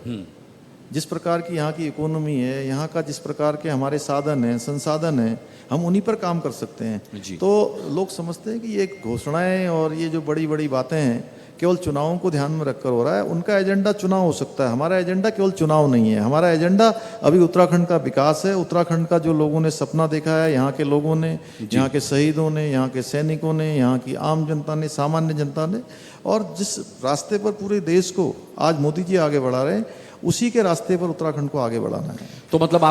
जिस प्रकार की यहाँ की इकोनॉमी है, यहाँ का जिस प्रकार के हमारे साधन हैं, संसाधन हैं, हम उन्हीं पर काम कर सकते हैं। तो लोग समझते हैं कि ये घोषणाएं और ये जो बड़ी बड़ी बातें हैं केवल चुनावों को ध्यान में रखकर हो रहा है। उनका एजेंडा चुनाव हो सकता है, हमारा एजेंडा केवल चुनाव नहीं है। हमारा एजेंडा अभी उत्तराखंड का विकास है। उत्तराखंड का जो लोगों ने सपना देखा है, यहाँ के लोगों ने, यहाँ के शहीदों ने, यहाँ के सैनिकों ने, यहाँ की आम जनता ने, सामान्य जनता ने, और जिस रास्ते पर पूरे देश को आज मोदी जी आगे बढ़ा रहे हैं, उसी के रास्ते पर उत्तराखंड को आगे बढ़ाना है। तो मतलब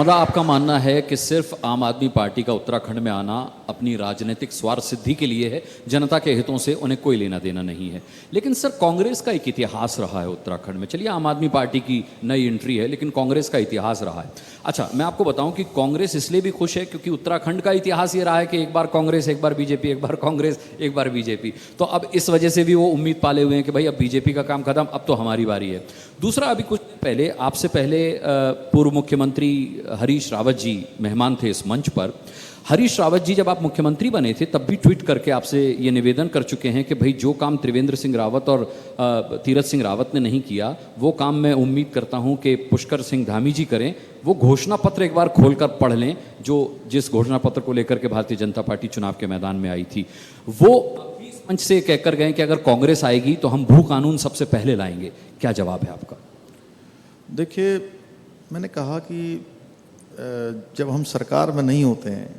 आपका मानना है कि सिर्फ आम आदमी पार्टी का उत्तराखंड में आना अपनी राजनीतिक स्वार्थ सिद्धि के लिए है, जनता के हितों से उन्हें कोई लेना देना नहीं है। लेकिन सर, कांग्रेस का एक इतिहास रहा है उत्तराखंड में। चलिए आम आदमी पार्टी की नई एंट्री है, लेकिन कांग्रेस का इतिहास रहा है। अच्छा, मैं आपको बताऊं कि कांग्रेस इसलिए भी खुश है क्योंकि उत्तराखंड का इतिहास ये रहा है कि एक बार कांग्रेस, एक बार बीजेपी, एक बार कांग्रेस, एक बार बीजेपी। तो अब इस वजह से भी वो उम्मीद पाले हुए हैं कि भाई अब बीजेपी का काम खत्म, अब तो हमारी बारी है। दूसरा, अभी कुछ पहले, आपसे पहले पूर्व मुख्यमंत्री हरीश रावत जी मेहमान थे इस मंच पर। हरीश रावत जी जब आप मुख्यमंत्री बने थे तब भी ट्वीट करके आपसे ये निवेदन कर चुके हैं कि भाई जो काम त्रिवेंद्र सिंह रावत और तीरथ सिंह रावत ने नहीं किया वो काम मैं उम्मीद करता हूं कि पुष्कर सिंह धामी जी करें। वो घोषणा पत्र एक बार खोलकर पढ़ लें जो जिस घोषणा पत्र को लेकर के भारतीय जनता पार्टी चुनाव के मैदान में आई थी। वो इस मंच से कहकर गए कि अगर कांग्रेस आएगी तो हम भू कानून सबसे पहले लाएंगे। क्या जवाब है आपका? देखिए, मैंने कहा कि जब हम सरकार में नहीं होते हैं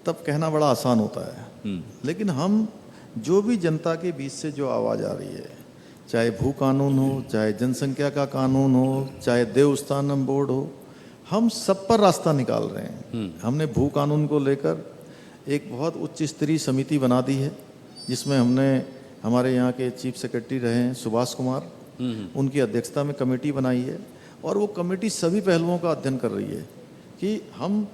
तब कहना बड़ा आसान होता है, लेकिन हम जो भी जनता के बीच से जो आवाज़ आ रही है, चाहे भू कानून हो, चाहे जनसंख्या का कानून हो, चाहे देवस्थानम बोर्ड हो, हम सब पर रास्ता निकाल रहे हैं। हमने भू कानून को लेकर एक बहुत उच्च स्तरीय समिति बना दी है जिसमें हमने हमारे यहाँ के चीफ सेक्रेटरी रहे हैं सुभाष कुमार, उनकी अध्यक्षता में कमेटी बनाई है और वो कमेटी सभी पहलुओं का अध्ययन कर रही है कि हम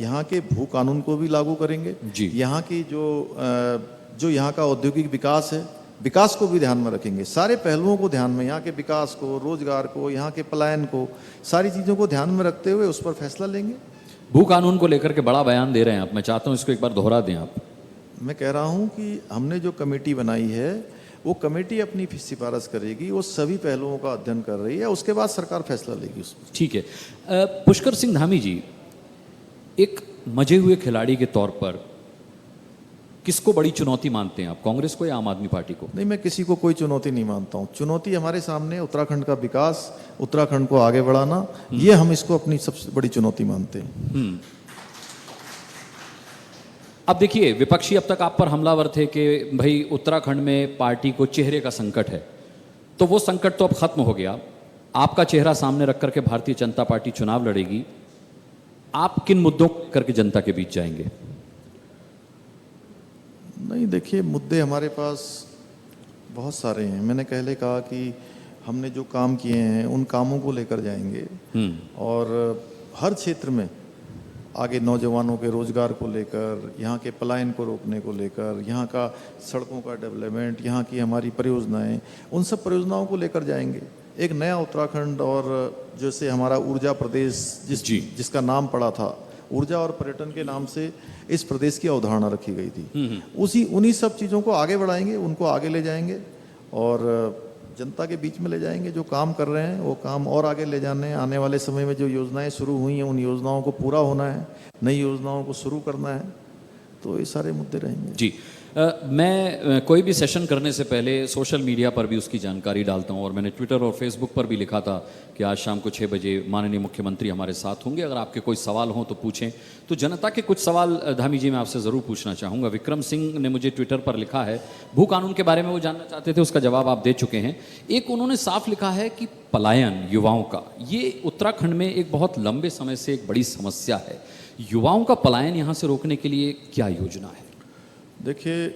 यहाँ के भू कानून को भी लागू करेंगे, यहाँ की जो यहाँ का औद्योगिक विकास है, विकास को भी ध्यान में रखेंगे, सारे पहलुओं को ध्यान में, यहाँ के विकास को, रोजगार को, यहाँ के पलायन को, सारी चीज़ों को ध्यान में रखते हुए उस पर फैसला लेंगे। भू कानून को लेकर के बड़ा बयान दे रहे हैं आप, मैं चाहता हूँ इसको एक बार दोहरा दें आप। मैं कह रहा हूँ कि हमने जो कमेटी बनाई है वो कमेटी अपनी सिफारिश करेगी, वो सभी पहलुओं का अध्ययन कर रही है, उसके बाद सरकार फैसला लेगी उसमें। ठीक है। पुष्कर सिंह धामी जी, एक मजे हुए खिलाड़ी के तौर पर किसको बड़ी चुनौती मानते हैं आप, कांग्रेस को या आम आदमी पार्टी को? नहीं, मैं किसी को कोई चुनौती नहीं मानता हूँ। चुनौती हमारे सामने उत्तराखंड का विकास, उत्तराखंड को आगे बढ़ाना, ये हम इसको अपनी सबसे बड़ी चुनौती मानते हैं। अब देखिए, विपक्षी अब तक आप पर हमलावर थे कि भाई उत्तराखंड में पार्टी को चेहरे का संकट है, तो वो संकट तो अब खत्म हो गया। आपका चेहरा सामने रख करके भारतीय जनता पार्टी चुनाव लड़ेगी। आप किन मुद्दों करके जनता के बीच जाएंगे? नहीं, देखिए, मुद्दे हमारे पास बहुत सारे हैं। मैंने पहले कहा कि हमने जो काम किए हैं उन कामों को लेकर जाएंगे और हर क्षेत्र में आगे नौजवानों के रोजगार को लेकर, यहाँ के पलायन को रोकने को लेकर, यहाँ का सड़कों का डेवलपमेंट, यहाँ की हमारी परियोजनाएं, उन सब परियोजनाओं को लेकर जाएंगे। एक नया उत्तराखंड, और जैसे हमारा ऊर्जा प्रदेश जिसका नाम पड़ा था, ऊर्जा और पर्यटन के नाम से इस प्रदेश की अवधारणा रखी गई थी, उन्हीं सब चीज़ों को आगे बढ़ाएंगे, उनको आगे ले जाएंगे और जनता के बीच में ले जाएंगे। जो काम कर रहे हैं वो काम और आगे ले जाने हैं। आने वाले समय में जो योजनाएं शुरू हुई हैं उन योजनाओं को पूरा होना है, नई योजनाओं को शुरू करना है, तो ये सारे मुद्दे रहेंगे। जी, मैं कोई भी सेशन करने से पहले सोशल मीडिया पर भी उसकी जानकारी डालता हूं और मैंने ट्विटर और फेसबुक पर भी लिखा था कि आज शाम को 6 बजे माननीय मुख्यमंत्री हमारे साथ होंगे, अगर आपके कोई सवाल हों तो पूछें। तो जनता के कुछ सवाल धामी जी मैं आपसे ज़रूर पूछना चाहूँगा। विक्रम सिंह ने मुझे ट्विटर पर लिखा है, भू कानून के बारे में वो जानना चाहते थे, उसका जवाब आप दे चुके हैं। एक उन्होंने साफ लिखा है कि पलायन युवाओं का, ये उत्तराखंड में एक बहुत लंबे समय से एक बड़ी समस्या है। युवाओं का पलायन यहाँ से रोकने के लिए क्या योजना है? देखिए,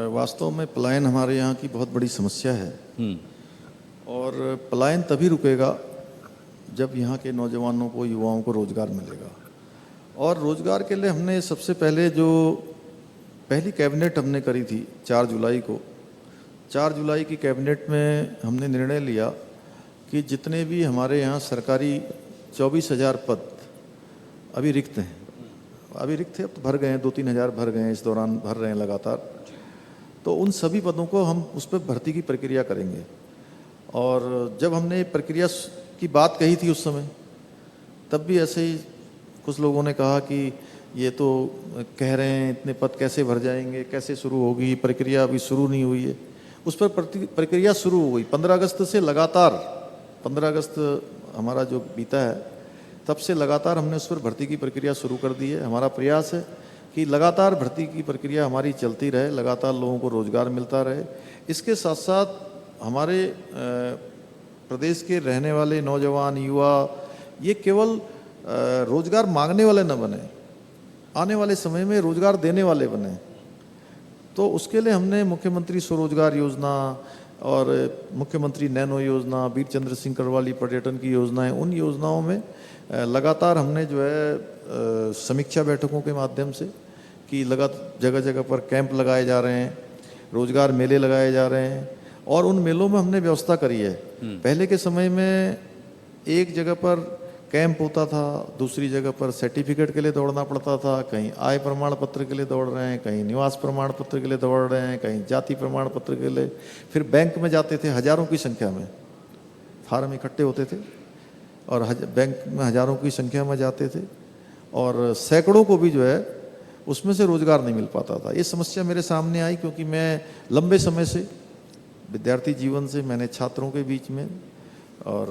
वास्तव में पलायन हमारे यहाँ की बहुत बड़ी समस्या है और पलायन तभी रुकेगा जब यहाँ के नौजवानों को, युवाओं को रोज़गार मिलेगा। और रोज़गार के लिए हमने सबसे पहले जो पहली कैबिनेट हमने करी थी 4 जुलाई को, 4 जुलाई की कैबिनेट में हमने निर्णय लिया कि जितने भी हमारे यहाँ सरकारी 24,000 पद अभी रिक्त हैं, अभी रिक्त थे, अब तो भर गए हैं, 2-3 हज़ार भर गए हैं, इस दौरान भर रहे हैं लगातार, तो उन सभी पदों को हम उस पर भर्ती की प्रक्रिया करेंगे। और जब हमने प्रक्रिया की बात कही थी उस समय, तब भी ऐसे ही कुछ लोगों ने कहा कि ये तो कह रहे हैं इतने पद कैसे भर जाएंगे, कैसे शुरू होगी प्रक्रिया, अभी शुरू नहीं हुई है। उस पर प्रक्रिया शुरू हो गई 15 अगस्त से लगातार। 15 अगस्त हमारा जो बीता है तब से लगातार हमने उस पर भर्ती की प्रक्रिया शुरू कर दी है। हमारा प्रयास है कि लगातार भर्ती की प्रक्रिया हमारी चलती रहे, लगातार लोगों को रोज़गार मिलता रहे। इसके साथ साथ हमारे प्रदेश के रहने वाले नौजवान, युवा, ये केवल रोज़गार मांगने वाले न बने, आने वाले समय में रोज़गार देने वाले बने। तो उसके लिए हमने मुख्यमंत्री स्वरोजगार योजना और मुख्यमंत्री नैनो योजना, वीर चंद्र सिंह करवाली पर्यटन की योजनाएं, उन योजनाओं में लगातार हमने जो है समीक्षा बैठकों के माध्यम से कि जगह जगह पर कैंप लगाए जा रहे हैं, रोजगार मेले लगाए जा रहे हैं और उन मेलों में हमने व्यवस्था करी है। पहले के समय में एक जगह पर कैंप होता था, दूसरी जगह पर सर्टिफिकेट के लिए दौड़ना पड़ता था, कहीं आय प्रमाण पत्र के लिए दौड़ रहे हैं, कहीं निवास प्रमाण पत्र के लिए दौड़ रहे हैं, कहीं जाति प्रमाण पत्र के लिए। फिर बैंक में जाते थे, हजारों की संख्या में फार्म इकट्ठे होते थे और बैंक में हजारों की संख्या में जाते थे और सैकड़ों को भी जो है उसमें से रोजगार नहीं मिल पाता था। ये समस्या मेरे सामने आई क्योंकि मैं लंबे समय से विद्यार्थी जीवन से मैंने छात्रों के बीच में और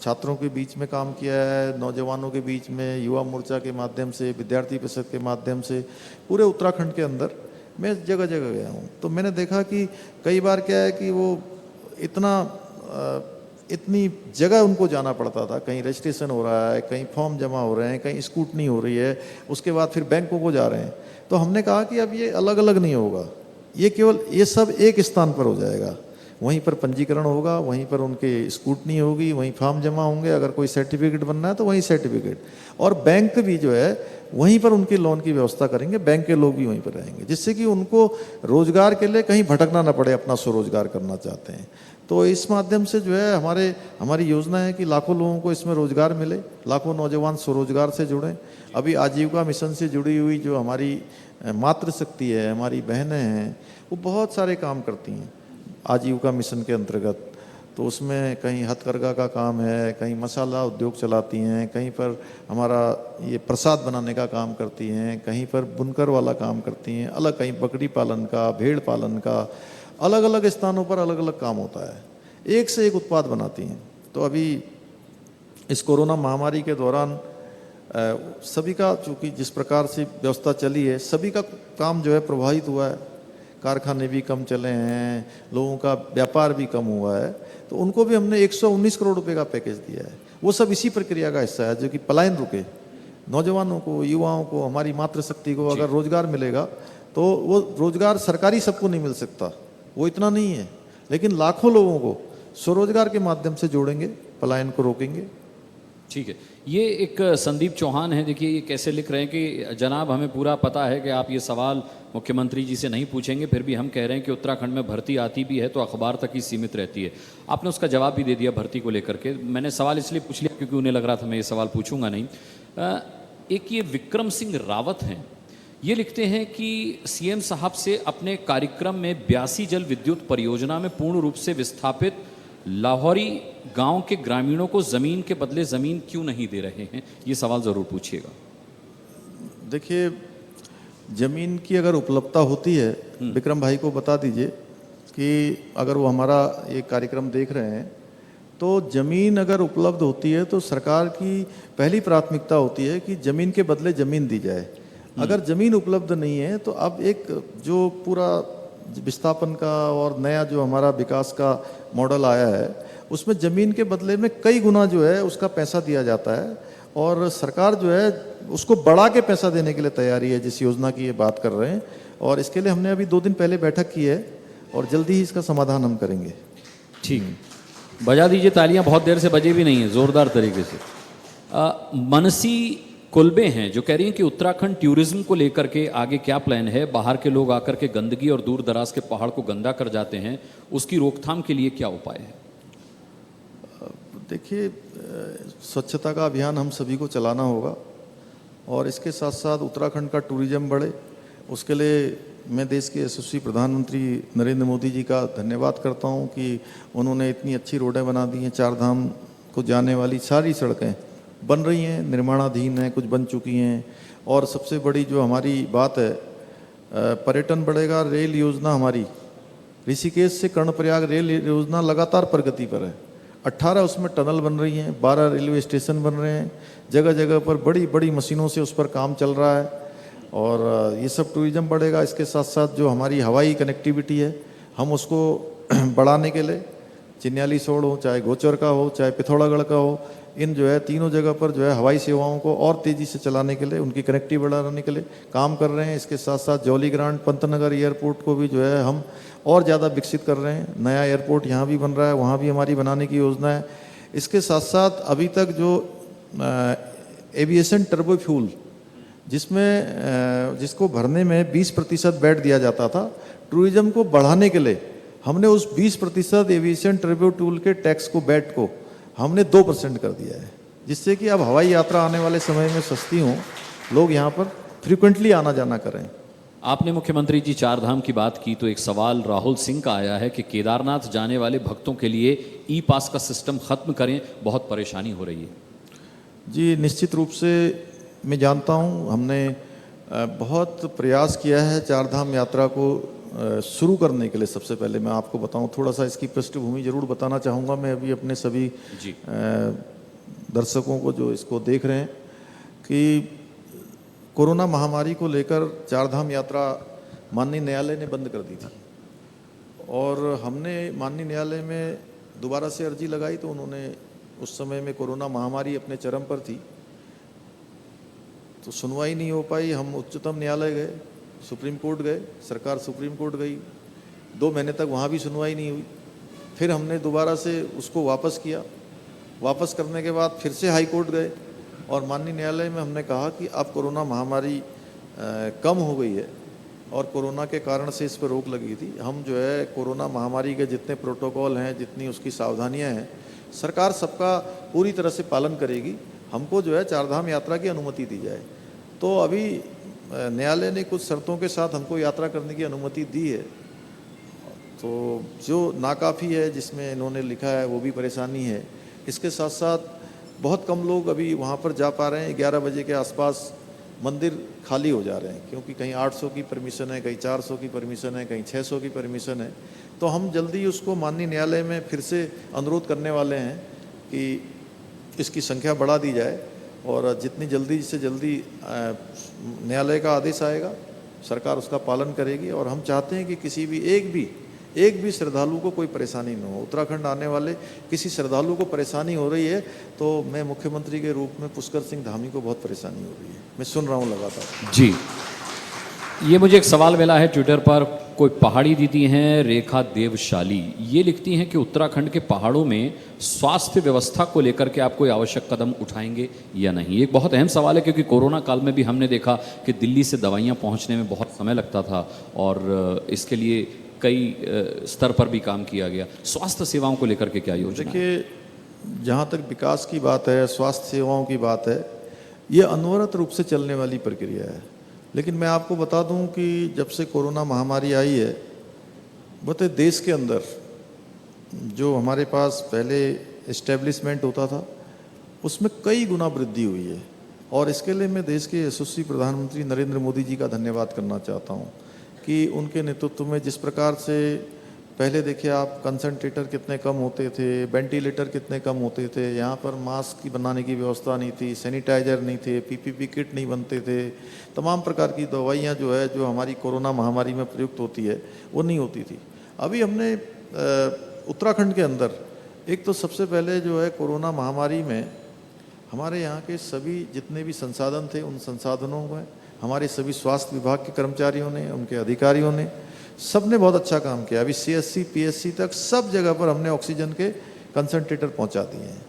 छात्रों के बीच में काम किया है, नौजवानों के बीच में, युवा मोर्चा के माध्यम से, विद्यार्थी परिषद के माध्यम से, पूरे उत्तराखंड के अंदर मैं जगह जगह गया हूँ। तो मैंने देखा कि कई बार क्या है कि वो इतनी जगह उनको जाना पड़ता था, कहीं रजिस्ट्रेशन हो रहा है, कहीं फॉर्म जमा हो रहे हैं, कहीं स्कूटनी हो रही है, उसके बाद फिर बैंकों को जा रहे हैं। तो हमने कहा कि अब ये अलग अलग नहीं होगा, ये केवल ये सब एक स्थान पर हो जाएगा, वहीं पर पंजीकरण होगा, वहीं पर उनके स्कूटनी होगी, वहीं फॉर्म जमा होंगे, अगर कोई सर्टिफिकेट बनना है तो वहीं सर्टिफिकेट, और बैंक भी जो है वहीं पर उनके लोन की व्यवस्था करेंगे, बैंक के लोग भी वहीं पर रहेंगे, जिससे कि उनको रोजगार के लिए कहीं भटकना ना पड़े, अपना स्वरोजगार करना चाहते हैं। तो इस माध्यम से जो है हमारी योजना है कि लाखों लोगों को इसमें रोजगार मिले, लाखों नौजवान स्वरोजगार से जुड़ें। अभी आजीविका मिशन से जुड़ी हुई जो हमारी मातृशक्ति है, हमारी बहनें हैं, वो बहुत सारे काम करती हैं आजीविका मिशन के अंतर्गत। तो उसमें कहीं हथकरघा का काम है, कहीं मसाला उद्योग चलाती हैं, कहीं पर हमारा ये प्रसाद बनाने का काम करती हैं, कहीं पर बुनकर वाला काम करती हैं, अलग कहीं बकरी पालन का, भेड़ पालन का, अलग अलग स्थानों पर अलग अलग काम होता है, एक से एक उत्पाद बनाती हैं। तो अभी इस कोरोना महामारी के दौरान सभी का, चूँकि जिस प्रकार से व्यवस्था चली है, सभी का काम जो है प्रभावित हुआ है, कारखाने भी कम चले हैं, लोगों का व्यापार भी कम हुआ है। तो उनको भी हमने 119 करोड़ रुपए का पैकेज दिया है। वो सब इसी प्रक्रिया का हिस्सा है, जो कि पलायन रुके, नौजवानों को, युवाओं को, हमारी मातृशक्ति को अगर रोजगार मिलेगा तो वो रोजगार सरकारी सबको नहीं मिल सकता, वो इतना नहीं है, लेकिन लाखों लोगों को स्वरोजगार के माध्यम से जोड़ेंगे, पलायन को रोकेंगे। ठीक है, ये एक संदीप चौहान है, देखिए ये कैसे लिख रहे हैं कि जनाब हमें पूरा पता है कि आप ये सवाल मुख्यमंत्री जी से नहीं पूछेंगे, फिर भी हम कह रहे हैं कि उत्तराखंड में भर्ती आती भी है तो अखबार तक ही सीमित रहती है। आपने उसका जवाब भी दे दिया भर्ती को लेकर के। मैंने सवाल इसलिए पूछ लिया क्योंकि उन्हें लग रहा था मैं ये सवाल पूछूंगा नहीं। एक ये विक्रम सिंह रावत हैं, ये लिखते हैं कि सीएम साहब से अपने कार्यक्रम में 82 जल विद्युत परियोजना में पूर्ण रूप से विस्थापित लाहौरी गांव के ग्रामीणों को जमीन के बदले जमीन क्यों नहीं दे रहे हैं, ये सवाल जरूर पूछिएगा। देखिए, जमीन की अगर उपलब्धता होती है, विक्रम भाई को बता दीजिए कि अगर वो हमारा ये कार्यक्रम देख रहे हैं, तो जमीन अगर उपलब्ध होती है तो सरकार की पहली प्राथमिकता होती है कि जमीन के बदले जमीन दी जाए। अगर जमीन उपलब्ध नहीं है तो अब एक जो पूरा विस्थापन का और नया जो हमारा विकास का मॉडल आया है, उसमें ज़मीन के बदले में कई गुना जो है उसका पैसा दिया जाता है, और सरकार जो है उसको बढ़ा के पैसा देने के लिए तैयारी है, जिस योजना की ये बात कर रहे हैं। और इसके लिए हमने अभी 2 दिन पहले बैठक की है और जल्दी ही इसका समाधान हम करेंगे। ठीक, बजा दीजिए तालियां, बहुत देर से बजे भी नहीं है, जोरदार तरीके से। मनसी कुलबे हैं जो कह रही हैं कि उत्तराखंड टूरिज्म को लेकर के आगे क्या प्लान है, बाहर के लोग आकर के गंदगी और दूर दराज के पहाड़ को गंदा कर जाते हैं, उसकी रोकथाम के लिए क्या उपाय है? देखिए, स्वच्छता का अभियान हम सभी को चलाना होगा और इसके साथ साथ उत्तराखंड का टूरिज्म बढ़े, उसके लिए मैं देश के यशस्वी प्रधानमंत्री नरेंद्र मोदी जी का धन्यवाद करता हूं कि उन्होंने इतनी अच्छी रोडें बना दी हैं, 4 धाम को जाने वाली सारी सड़कें बन रही हैं, निर्माणाधीन हैं, कुछ बन चुकी हैं। और सबसे बड़ी जो हमारी बात है, पर्यटन बढ़ेगा, रेल योजना हमारी ऋषिकेश से कर्णप्रयाग रेल योजना लगातार प्रगति पर है। 18 उसमें टनल बन रही हैं, 12 रेलवे स्टेशन बन रहे हैं, जगह जगह पर बड़ी बड़ी मशीनों से उस पर काम चल रहा है और ये सब टूरिज्म बढ़ेगा। इसके साथ साथ जो हमारी हवाई कनेक्टिविटी है, हम उसको बढ़ाने के लिए चिन्यालीसोड़ हो, चाहे गोचर का हो, चाहे पिथौरागढ़ का हो, इन जो है तीनों जगह पर जो है हवाई सेवाओं को और तेज़ी से चलाने के लिए, उनकी कनेक्टिविटी बढ़ाने के लिए काम कर रहे हैं। इसके साथ साथ जौलीग्रांट पंतनगर एयरपोर्ट को भी जो है हम और ज़्यादा विकसित कर रहे हैं। नया एयरपोर्ट यहाँ भी बन रहा है, वहाँ भी हमारी बनाने की योजना है। इसके साथ साथ अभी तक जो एविएशन टर्बो फ्यूल जिसको भरने में 20% बेड दिया जाता था, टूरिज्म को बढ़ाने के लिए हमने उस 20% एविएशन टर्बो फ्यूल के टैक्स को, बेड को हमने 2% कर दिया है। जिससे कि अब हवाई यात्रा आने वाले समय में सस्ती हो, लोग यहाँ पर फ्रिक्वेंटली आना जाना करें। आपने मुख्यमंत्री जी चार धाम की बात की तो एक सवाल राहुल सिंह का आया है कि केदारनाथ जाने वाले भक्तों के लिए ई पास का सिस्टम खत्म करें, बहुत परेशानी हो रही है। जी, निश्चित रूप से मैं जानता हूँ, हमने बहुत प्रयास किया है चार धाम यात्रा को शुरू करने के लिए। सबसे पहले मैं आपको बताऊं, थोड़ा सा इसकी पृष्ठभूमि जरूर बताना चाहूँगा मैं अभी अपने सभी जी दर्शकों को जो इसको देख रहे हैं, कि कोरोना महामारी को लेकर चार धाम यात्रा माननीय न्यायालय ने बंद कर दी थी और हमने माननीय न्यायालय में दोबारा से अर्जी लगाई तो उन्होंने, उस समय में कोरोना महामारी अपने चरम पर थी तो सुनवाई नहीं हो पाई। हम उच्चतम न्यायालय गए, सुप्रीम कोर्ट गए, सरकार सुप्रीम कोर्ट गई, 2 महीने तक वहाँ भी सुनवाई नहीं हुई। फिर हमने दोबारा से उसको वापस किया, वापस करने के बाद फिर से हाई कोर्ट गए और माननीय न्यायालय में हमने कहा कि अब कोरोना महामारी कम हो गई है और कोरोना के कारण से इस पर रोक लगी थी। हम जो है कोरोना महामारी के जितने प्रोटोकॉल हैं, जितनी उसकी सावधानियां हैं, सरकार सबका पूरी तरह से पालन करेगी। हमको जो है चार धाम यात्रा की अनुमति दी जाए। तो अभी न्यायालय ने कुछ शर्तों के साथ हमको यात्रा करने की अनुमति दी है, तो जो नाकाफ़ी है जिसमें इन्होंने लिखा है वो भी परेशानी है। इसके साथ साथ बहुत कम लोग अभी वहाँ पर जा पा रहे हैं। 11 बजे के आसपास मंदिर खाली हो जा रहे हैं, क्योंकि कहीं 800 की परमिशन है, कहीं 400 की परमिशन है, कहीं 600 की परमिशन है। तो हम जल्दी उसको माननीय न्यायालय में फिर से अनुरोध करने वाले हैं कि इसकी संख्या बढ़ा दी जाए और जितनी जल्दी से जल्दी न्यायालय का आदेश आएगा सरकार उसका पालन करेगी। और हम चाहते हैं कि किसी भी एक भी श्रद्धालु को कोई परेशानी न हो। उत्तराखंड आने वाले किसी श्रद्धालु को परेशानी हो रही है तो मैं मुख्यमंत्री के रूप में पुष्कर सिंह धामी को बहुत परेशानी हो रही है, मैं सुन रहा हूँ लगातार। जी, ये मुझे एक सवाल मिला है ट्विटर पर, कोई पहाड़ी दीदी हैं रेखा देवशाली, ये लिखती हैं कि उत्तराखंड के पहाड़ों में स्वास्थ्य व्यवस्था को लेकर के आप कोई आवश्यक कदम उठाएंगे या नहीं। एक बहुत अहम सवाल है, क्योंकि कोरोना काल में भी हमने देखा कि दिल्ली से दवाइयाँ पहुँचने में बहुत समय लगता था और इसके लिए कई स्तर पर भी काम किया गया। स्वास्थ्य सेवाओं को लेकर के क्या योजना है? देखिए, जहाँ तक विकास की बात है, स्वास्थ्य सेवाओं की बात है, ये अनवरत रूप से चलने वाली प्रक्रिया है। लेकिन मैं आपको बता दूं कि जब से कोरोना महामारी आई है, बता देश के अंदर जो हमारे पास पहले इस्टेब्लिशमेंट होता था उसमें कई गुना वृद्धि हुई है। और इसके लिए मैं देश के यशस्वी प्रधानमंत्री नरेंद्र मोदी जी का धन्यवाद करना चाहता हूँ कि उनके नेतृत्व में जिस प्रकार से पहले देखिए आप, कंसंट्रेटर कितने कम होते थे, वेंटिलेटर कितने कम होते थे, यहाँ पर मास्क की बनाने की व्यवस्था नहीं थी, सैनिटाइजर नहीं थे, पीपीपी किट नहीं बनते थे, तमाम प्रकार की दवाइयाँ जो है जो हमारी कोरोना महामारी में प्रयुक्त होती है वो नहीं होती थी। अभी हमने उत्तराखंड के अंदर एक तो सबसे पहले जो है कोरोना महामारी में हमारे यहाँ के सभी जितने भी संसाधन थे उन संसाधनों में हमारे सभी स्वास्थ्य विभाग के कर्मचारियों ने, उनके अधिकारियों ने, सब ने बहुत अच्छा काम किया। अभी सीएससी पीएससी तक सब जगह पर हमने ऑक्सीजन के कंसंट्रेटर पहुंचा दिए हैं।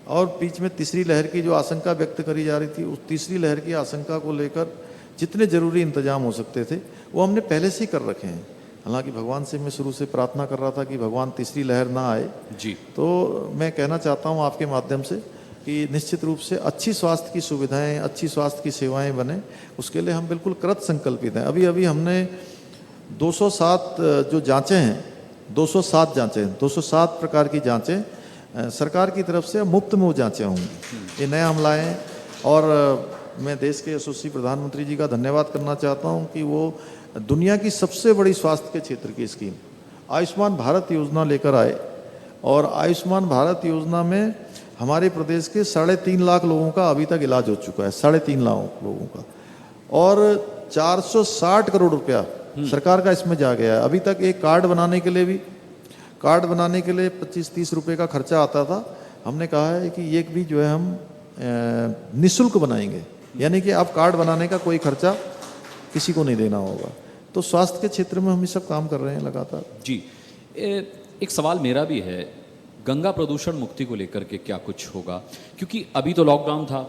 और बीच में तीसरी लहर की जो आशंका व्यक्त करी जा रही थी, उस तीसरी लहर की आशंका को लेकर जितने ज़रूरी इंतजाम हो सकते थे वो हमने पहले से ही कर रखे हैं। हालांकि भगवान से मैं शुरू से प्रार्थना कर रहा था कि भगवान तीसरी लहर ना आए जी। तो मैं कहना चाहता हूँ आपके माध्यम से कि निश्चित रूप से अच्छी स्वास्थ्य की सुविधाएं, अच्छी स्वास्थ्य की सेवाएं बने, उसके लिए हम बिल्कुल कृत संकल्पित हैं। अभी हमने 207 जो जांचें हैं, 207 प्रकार की जांचें सरकार की तरफ से मुफ्त में वो जांचें होंगी। ये नया हमला है और मैं देश के यशस्वी प्रधानमंत्री जी का धन्यवाद करना चाहता हूँ कि वो दुनिया की सबसे बड़ी स्वास्थ्य के क्षेत्र की स्कीम आयुष्मान भारत योजना लेकर आए और आयुष्मान भारत योजना में हमारे प्रदेश के 3.5 लाख लोगों का अभी तक इलाज हो चुका है, 3.5 लाख लोगों का, और 460 करोड़ रुपया सरकार का इसमें जा गया है। अभी तक एक कार्ड बनाने के लिए 25-30 रुपए का खर्चा आता था। हमने कहा है कि ये भी जो है हम निःशुल्क बनाएंगे, यानी कि अब कार्ड बनाने का कोई खर्चा किसी को नहीं देना होगा। तो स्वास्थ्य के क्षेत्र में हम ये सब काम कर रहे हैं लगातार। जी, एक सवाल मेरा भी है, गंगा प्रदूषण मुक्ति को लेकर के क्या कुछ होगा? क्योंकि अभी तो लॉकडाउन था,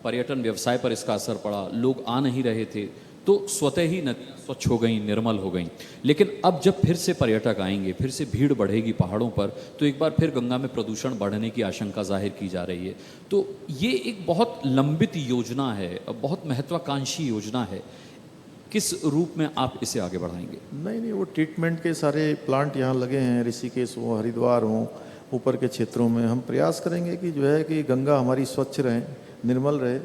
पर्यटन व्यवसाय पर इसका असर पड़ा, लोग आ नहीं रहे थे, तो स्वतः ही नदियाँ स्वच्छ हो गई, निर्मल हो गई। लेकिन अब जब फिर से पर्यटक आएंगे, फिर से भीड़ बढ़ेगी पहाड़ों पर, तो एक बार फिर गंगा में प्रदूषण बढ़ने की आशंका जाहिर की जा रही है। तो ये एक बहुत लंबित योजना है, बहुत महत्वाकांक्षी योजना है। किस रूप में आप इसे आगे बढ़ाएंगे? नहीं, वो ट्रीटमेंट के सारे प्लांट यहाँ लगे हैं, ऋषिकेश हो, हरिद्वार हो, ऊपर के क्षेत्रों में। हम प्रयास करेंगे कि जो है कि गंगा हमारी स्वच्छ रहे, निर्मल रहे,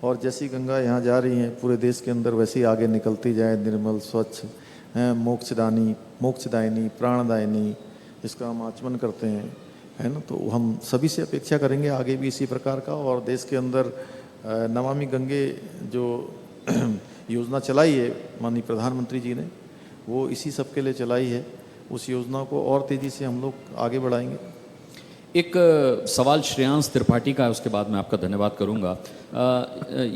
और जैसी गंगा यहाँ जा रही है पूरे देश के अंदर, वैसे ही आगे निकलती जाए, निर्मल, स्वच्छ, मोक्षदायिनी, प्राणदायिनी, इसका हम आचमन करते हैं, है ना। तो हम सभी से अपेक्षा करेंगे आगे भी इसी प्रकार का। और देश के अंदर नमामि गंगे जो योजना चलाई है माननीय प्रधानमंत्री जी ने, वो इसी सब के लिए चलाई है। उस योजना को और तेज़ी से हम लोग आगे बढ़ाएंगे। एक सवाल श्रेयांश त्रिपाठी का है, उसके बाद मैं आपका धन्यवाद करूंगा।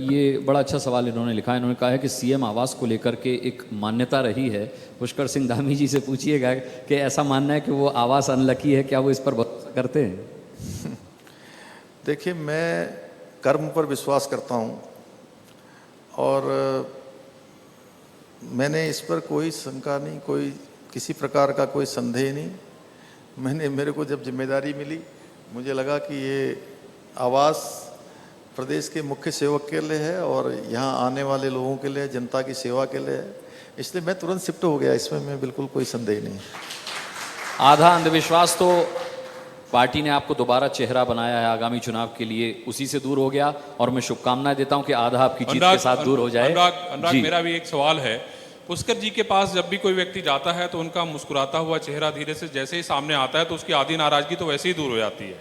ये बड़ा अच्छा सवाल इन्होंने लिखा है। इन्होंने कहा है कि सीएम आवास को लेकर के एक मान्यता रही है, पुष्कर सिंह धामी जी से पूछिएगा कि ऐसा मानना है कि वो आवास अनलकी है, क्या वो इस पर भरोसा करते हैं? देखिए, मैं कर्म पर विश्वास करता हूँ और मैंने इस पर कोई शंका नहीं, कोई किसी प्रकार का कोई संदेह नहीं। मेरे को जब जिम्मेदारी मिली, मुझे लगा कि ये आवास प्रदेश के मुख्य सेवक के लिए है और यहाँ आने वाले लोगों के लिए, जनता की सेवा के लिए है, इसलिए मैं तुरंत शिफ्ट हो गया। इसमें मैं बिल्कुल कोई संदेह नहीं। आधा अंधविश्वास तो पार्टी ने आपको दोबारा चेहरा बनाया है आगामी चुनाव के लिए, उसी से दूर हो गया, और मैं शुभकामनाएं देता हूं कि आधा आपकी जीत के साथ दूर हो जाए। अनुराग, मेरा भी एक सवाल है। पुष्कर जी के पास जब भी कोई व्यक्ति जाता है तो उनका मुस्कुराता हुआ चेहरा धीरे से जैसे ही सामने आता है तो उसकी आधी नाराजगी तो वैसे ही दूर हो जाती है।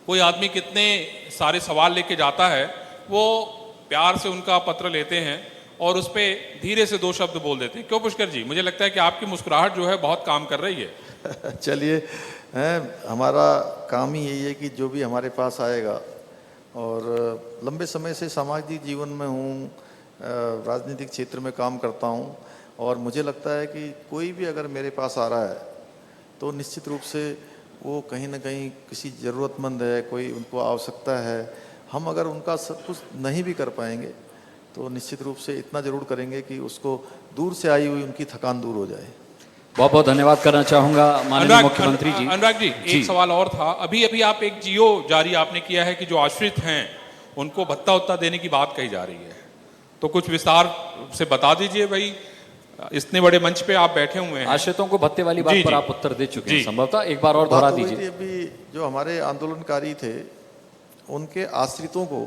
कोई आदमी कितने सारे सवाल लेके जाता है, वो प्यार से उनका पत्र लेते हैं और उस पर धीरे से 2 शब्द बोल देते हैं। क्यों पुष्कर जी? मुझे लगता है कि आपकी मुस्कुराहट जो है बहुत काम कर रही है। चलिए, हमारा काम ही यही है कि जो भी हमारे पास आएगा, और लंबे समय से सामाजिक जीवन में हूँ, राजनीतिक क्षेत्र में काम करता हूँ, और मुझे लगता है कि कोई भी अगर मेरे पास आ रहा है तो निश्चित रूप से वो कहीं ना कहीं किसी ज़रूरतमंद है, कोई उनको आवश्यकता है। हम अगर उनका सब कुछ नहीं भी कर पाएंगे तो निश्चित रूप से इतना ज़रूर करेंगे कि उसको दूर से आई हुई उनकी थकान दूर हो जाए। बहुत बहुत धन्यवाद करना चाहूँगा माननीय मुख्यमंत्री जी। अनुराग जी, एक सवाल और था। अभी अभी आप एक जियो जारी आपने किया है कि जो आश्रित हैं उनको भत्ता उत्ता देने की बात कही जा रही है, तो कुछ विस्तार से बता दीजिए भाई। इतने बड़े मंच पे आप बैठे हुए हैं। आश्रितों को भत्ते वाली बात पर आप उत्तर दे चुके हैं, संभवतः एक बार और दोहरा दीजिए। अभी जो हमारे आंदोलनकारी थे, उनके आश्रितों को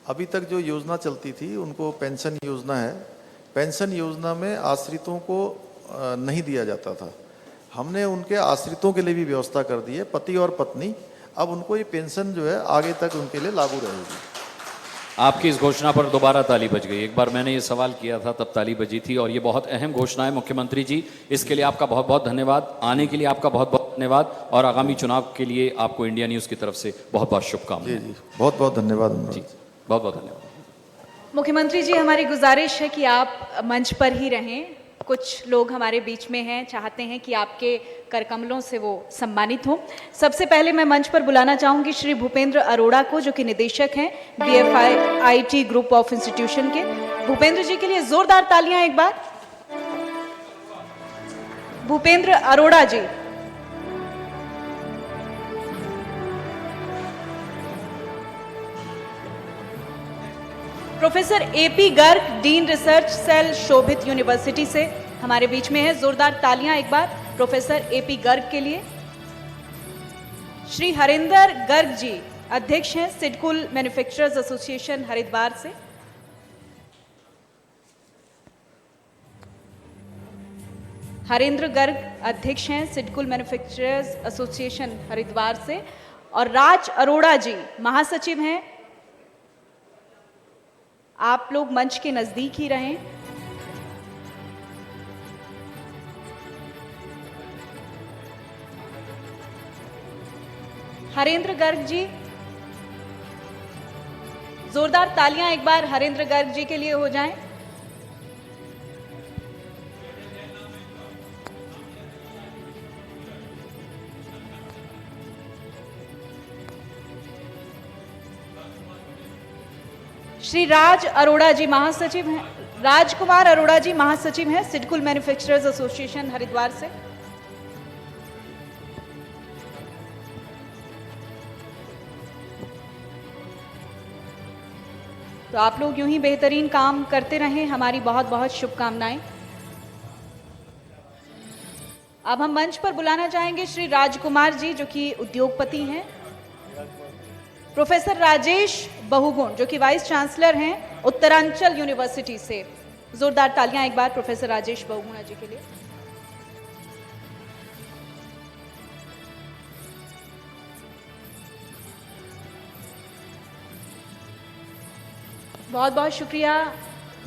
अभी तक जो योजना चलती थी, उनको पेंशन योजना है, पेंशन योजना में आश्रितों को नहीं दिया जाता था। हमने उनके आश्रितों के लिए भी व्यवस्था कर दी है, पति और पत्नी। अब उनको ये पेंशन जो है आगे तक उनके लिए लागू रहेगी। आपकी इस घोषणा पर दोबारा ताली बज गई। एक बार मैंने ये सवाल किया था तब ताली बजी थी, और ये बहुत अहम घोषणा है मुख्यमंत्री जी। इसके लिए आपका बहुत बहुत धन्यवाद, आने के लिए आपका बहुत बहुत धन्यवाद, और आगामी चुनाव के लिए आपको इंडिया न्यूज़ की तरफ से बहुत बहुत शुभकामनाएं। जी, बहुत बहुत धन्यवाद जी, बहुत बहुत धन्यवाद। मुख्यमंत्री जी, हमारी गुजारिश है कि आप मंच पर ही रहें। कुछ लोग हमारे बीच में हैं, चाहते हैं कि आपके करकमलों से वो सम्मानित हों। सबसे पहले मैं मंच पर बुलाना चाहूँगी श्री भूपेंद्र अरोड़ा को, जो कि निदेशक हैं BFIT ग्रुप ऑफ इंस्टीट्यूशन के। भूपेंद्र जी के लिए जोरदार तालियां एक बार। Bhupendra Arora ji. Professor AP Garg, dean research cell, Shobhit university से हमारे बीच में है। जोरदार तालियां एक बार प्रोफेसर AP गर्ग के लिए। श्री हरिंदर गर्ग जी, अध्यक्ष हैं सिडकुल मैन्युफैक्चरर्स एसोसिएशन हरिद्वार से। हरिंद्र गर्ग अध्यक्ष हैं सिडकुल मैन्युफैक्चरर्स एसोसिएशन हरिद्वार से। और राज अरोड़ा जी महासचिव हैं। आप लोग मंच के नजदीक ही रहें। हरेंद्र गर्ग जी, जोरदार तालियां एक बार हरेंद्र गर्ग जी के लिए हो जाएं। श्री राज अरोड़ा जी महासचिव हैं राजकुमार अरोड़ा जी महासचिव हैं सिडकुल मैन्युफैक्चरर्स एसोसिएशन हरिद्वार से। तो आप लोग यूं ही बेहतरीन काम करते रहें, हमारी बहुत बहुत शुभकामनाएं। अब हम मंच पर बुलाना चाहेंगे श्री राजकुमार जी जो कि उद्योगपति हैं, प्रोफेसर राजेश बहुगुण जो कि वाइस चांसलर हैं उत्तरांचल यूनिवर्सिटी से। जोरदार तालियां एक बार प्रोफेसर राजेश बहुगुणा जी के लिए। बहुत बहुत शुक्रिया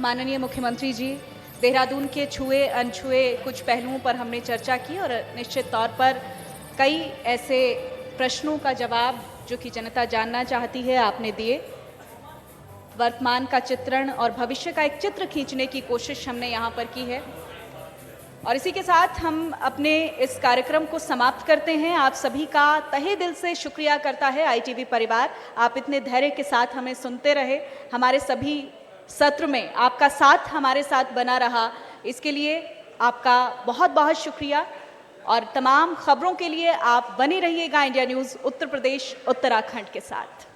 माननीय मुख्यमंत्री जी। देहरादून के छुए अनछुए कुछ पहलुओं पर हमने चर्चा की और निश्चित तौर पर कई ऐसे प्रश्नों का जवाब जो कि जनता जानना चाहती है आपने दिए। वर्तमान का चित्रण और भविष्य का एक चित्र खींचने की कोशिश हमने यहाँ पर की है और इसी के साथ हम अपने इस कार्यक्रम को समाप्त करते हैं। आप सभी का तहे दिल से शुक्रिया करता है ITV परिवार। आप इतने धैर्य के साथ हमें सुनते रहे, हमारे सभी सत्र में आपका साथ हमारे साथ बना रहा, इसके लिए आपका बहुत बहुत शुक्रिया। और तमाम खबरों के लिए आप बने रहिएगा इंडिया न्यूज़ उत्तर प्रदेश उत्तराखंड के साथ।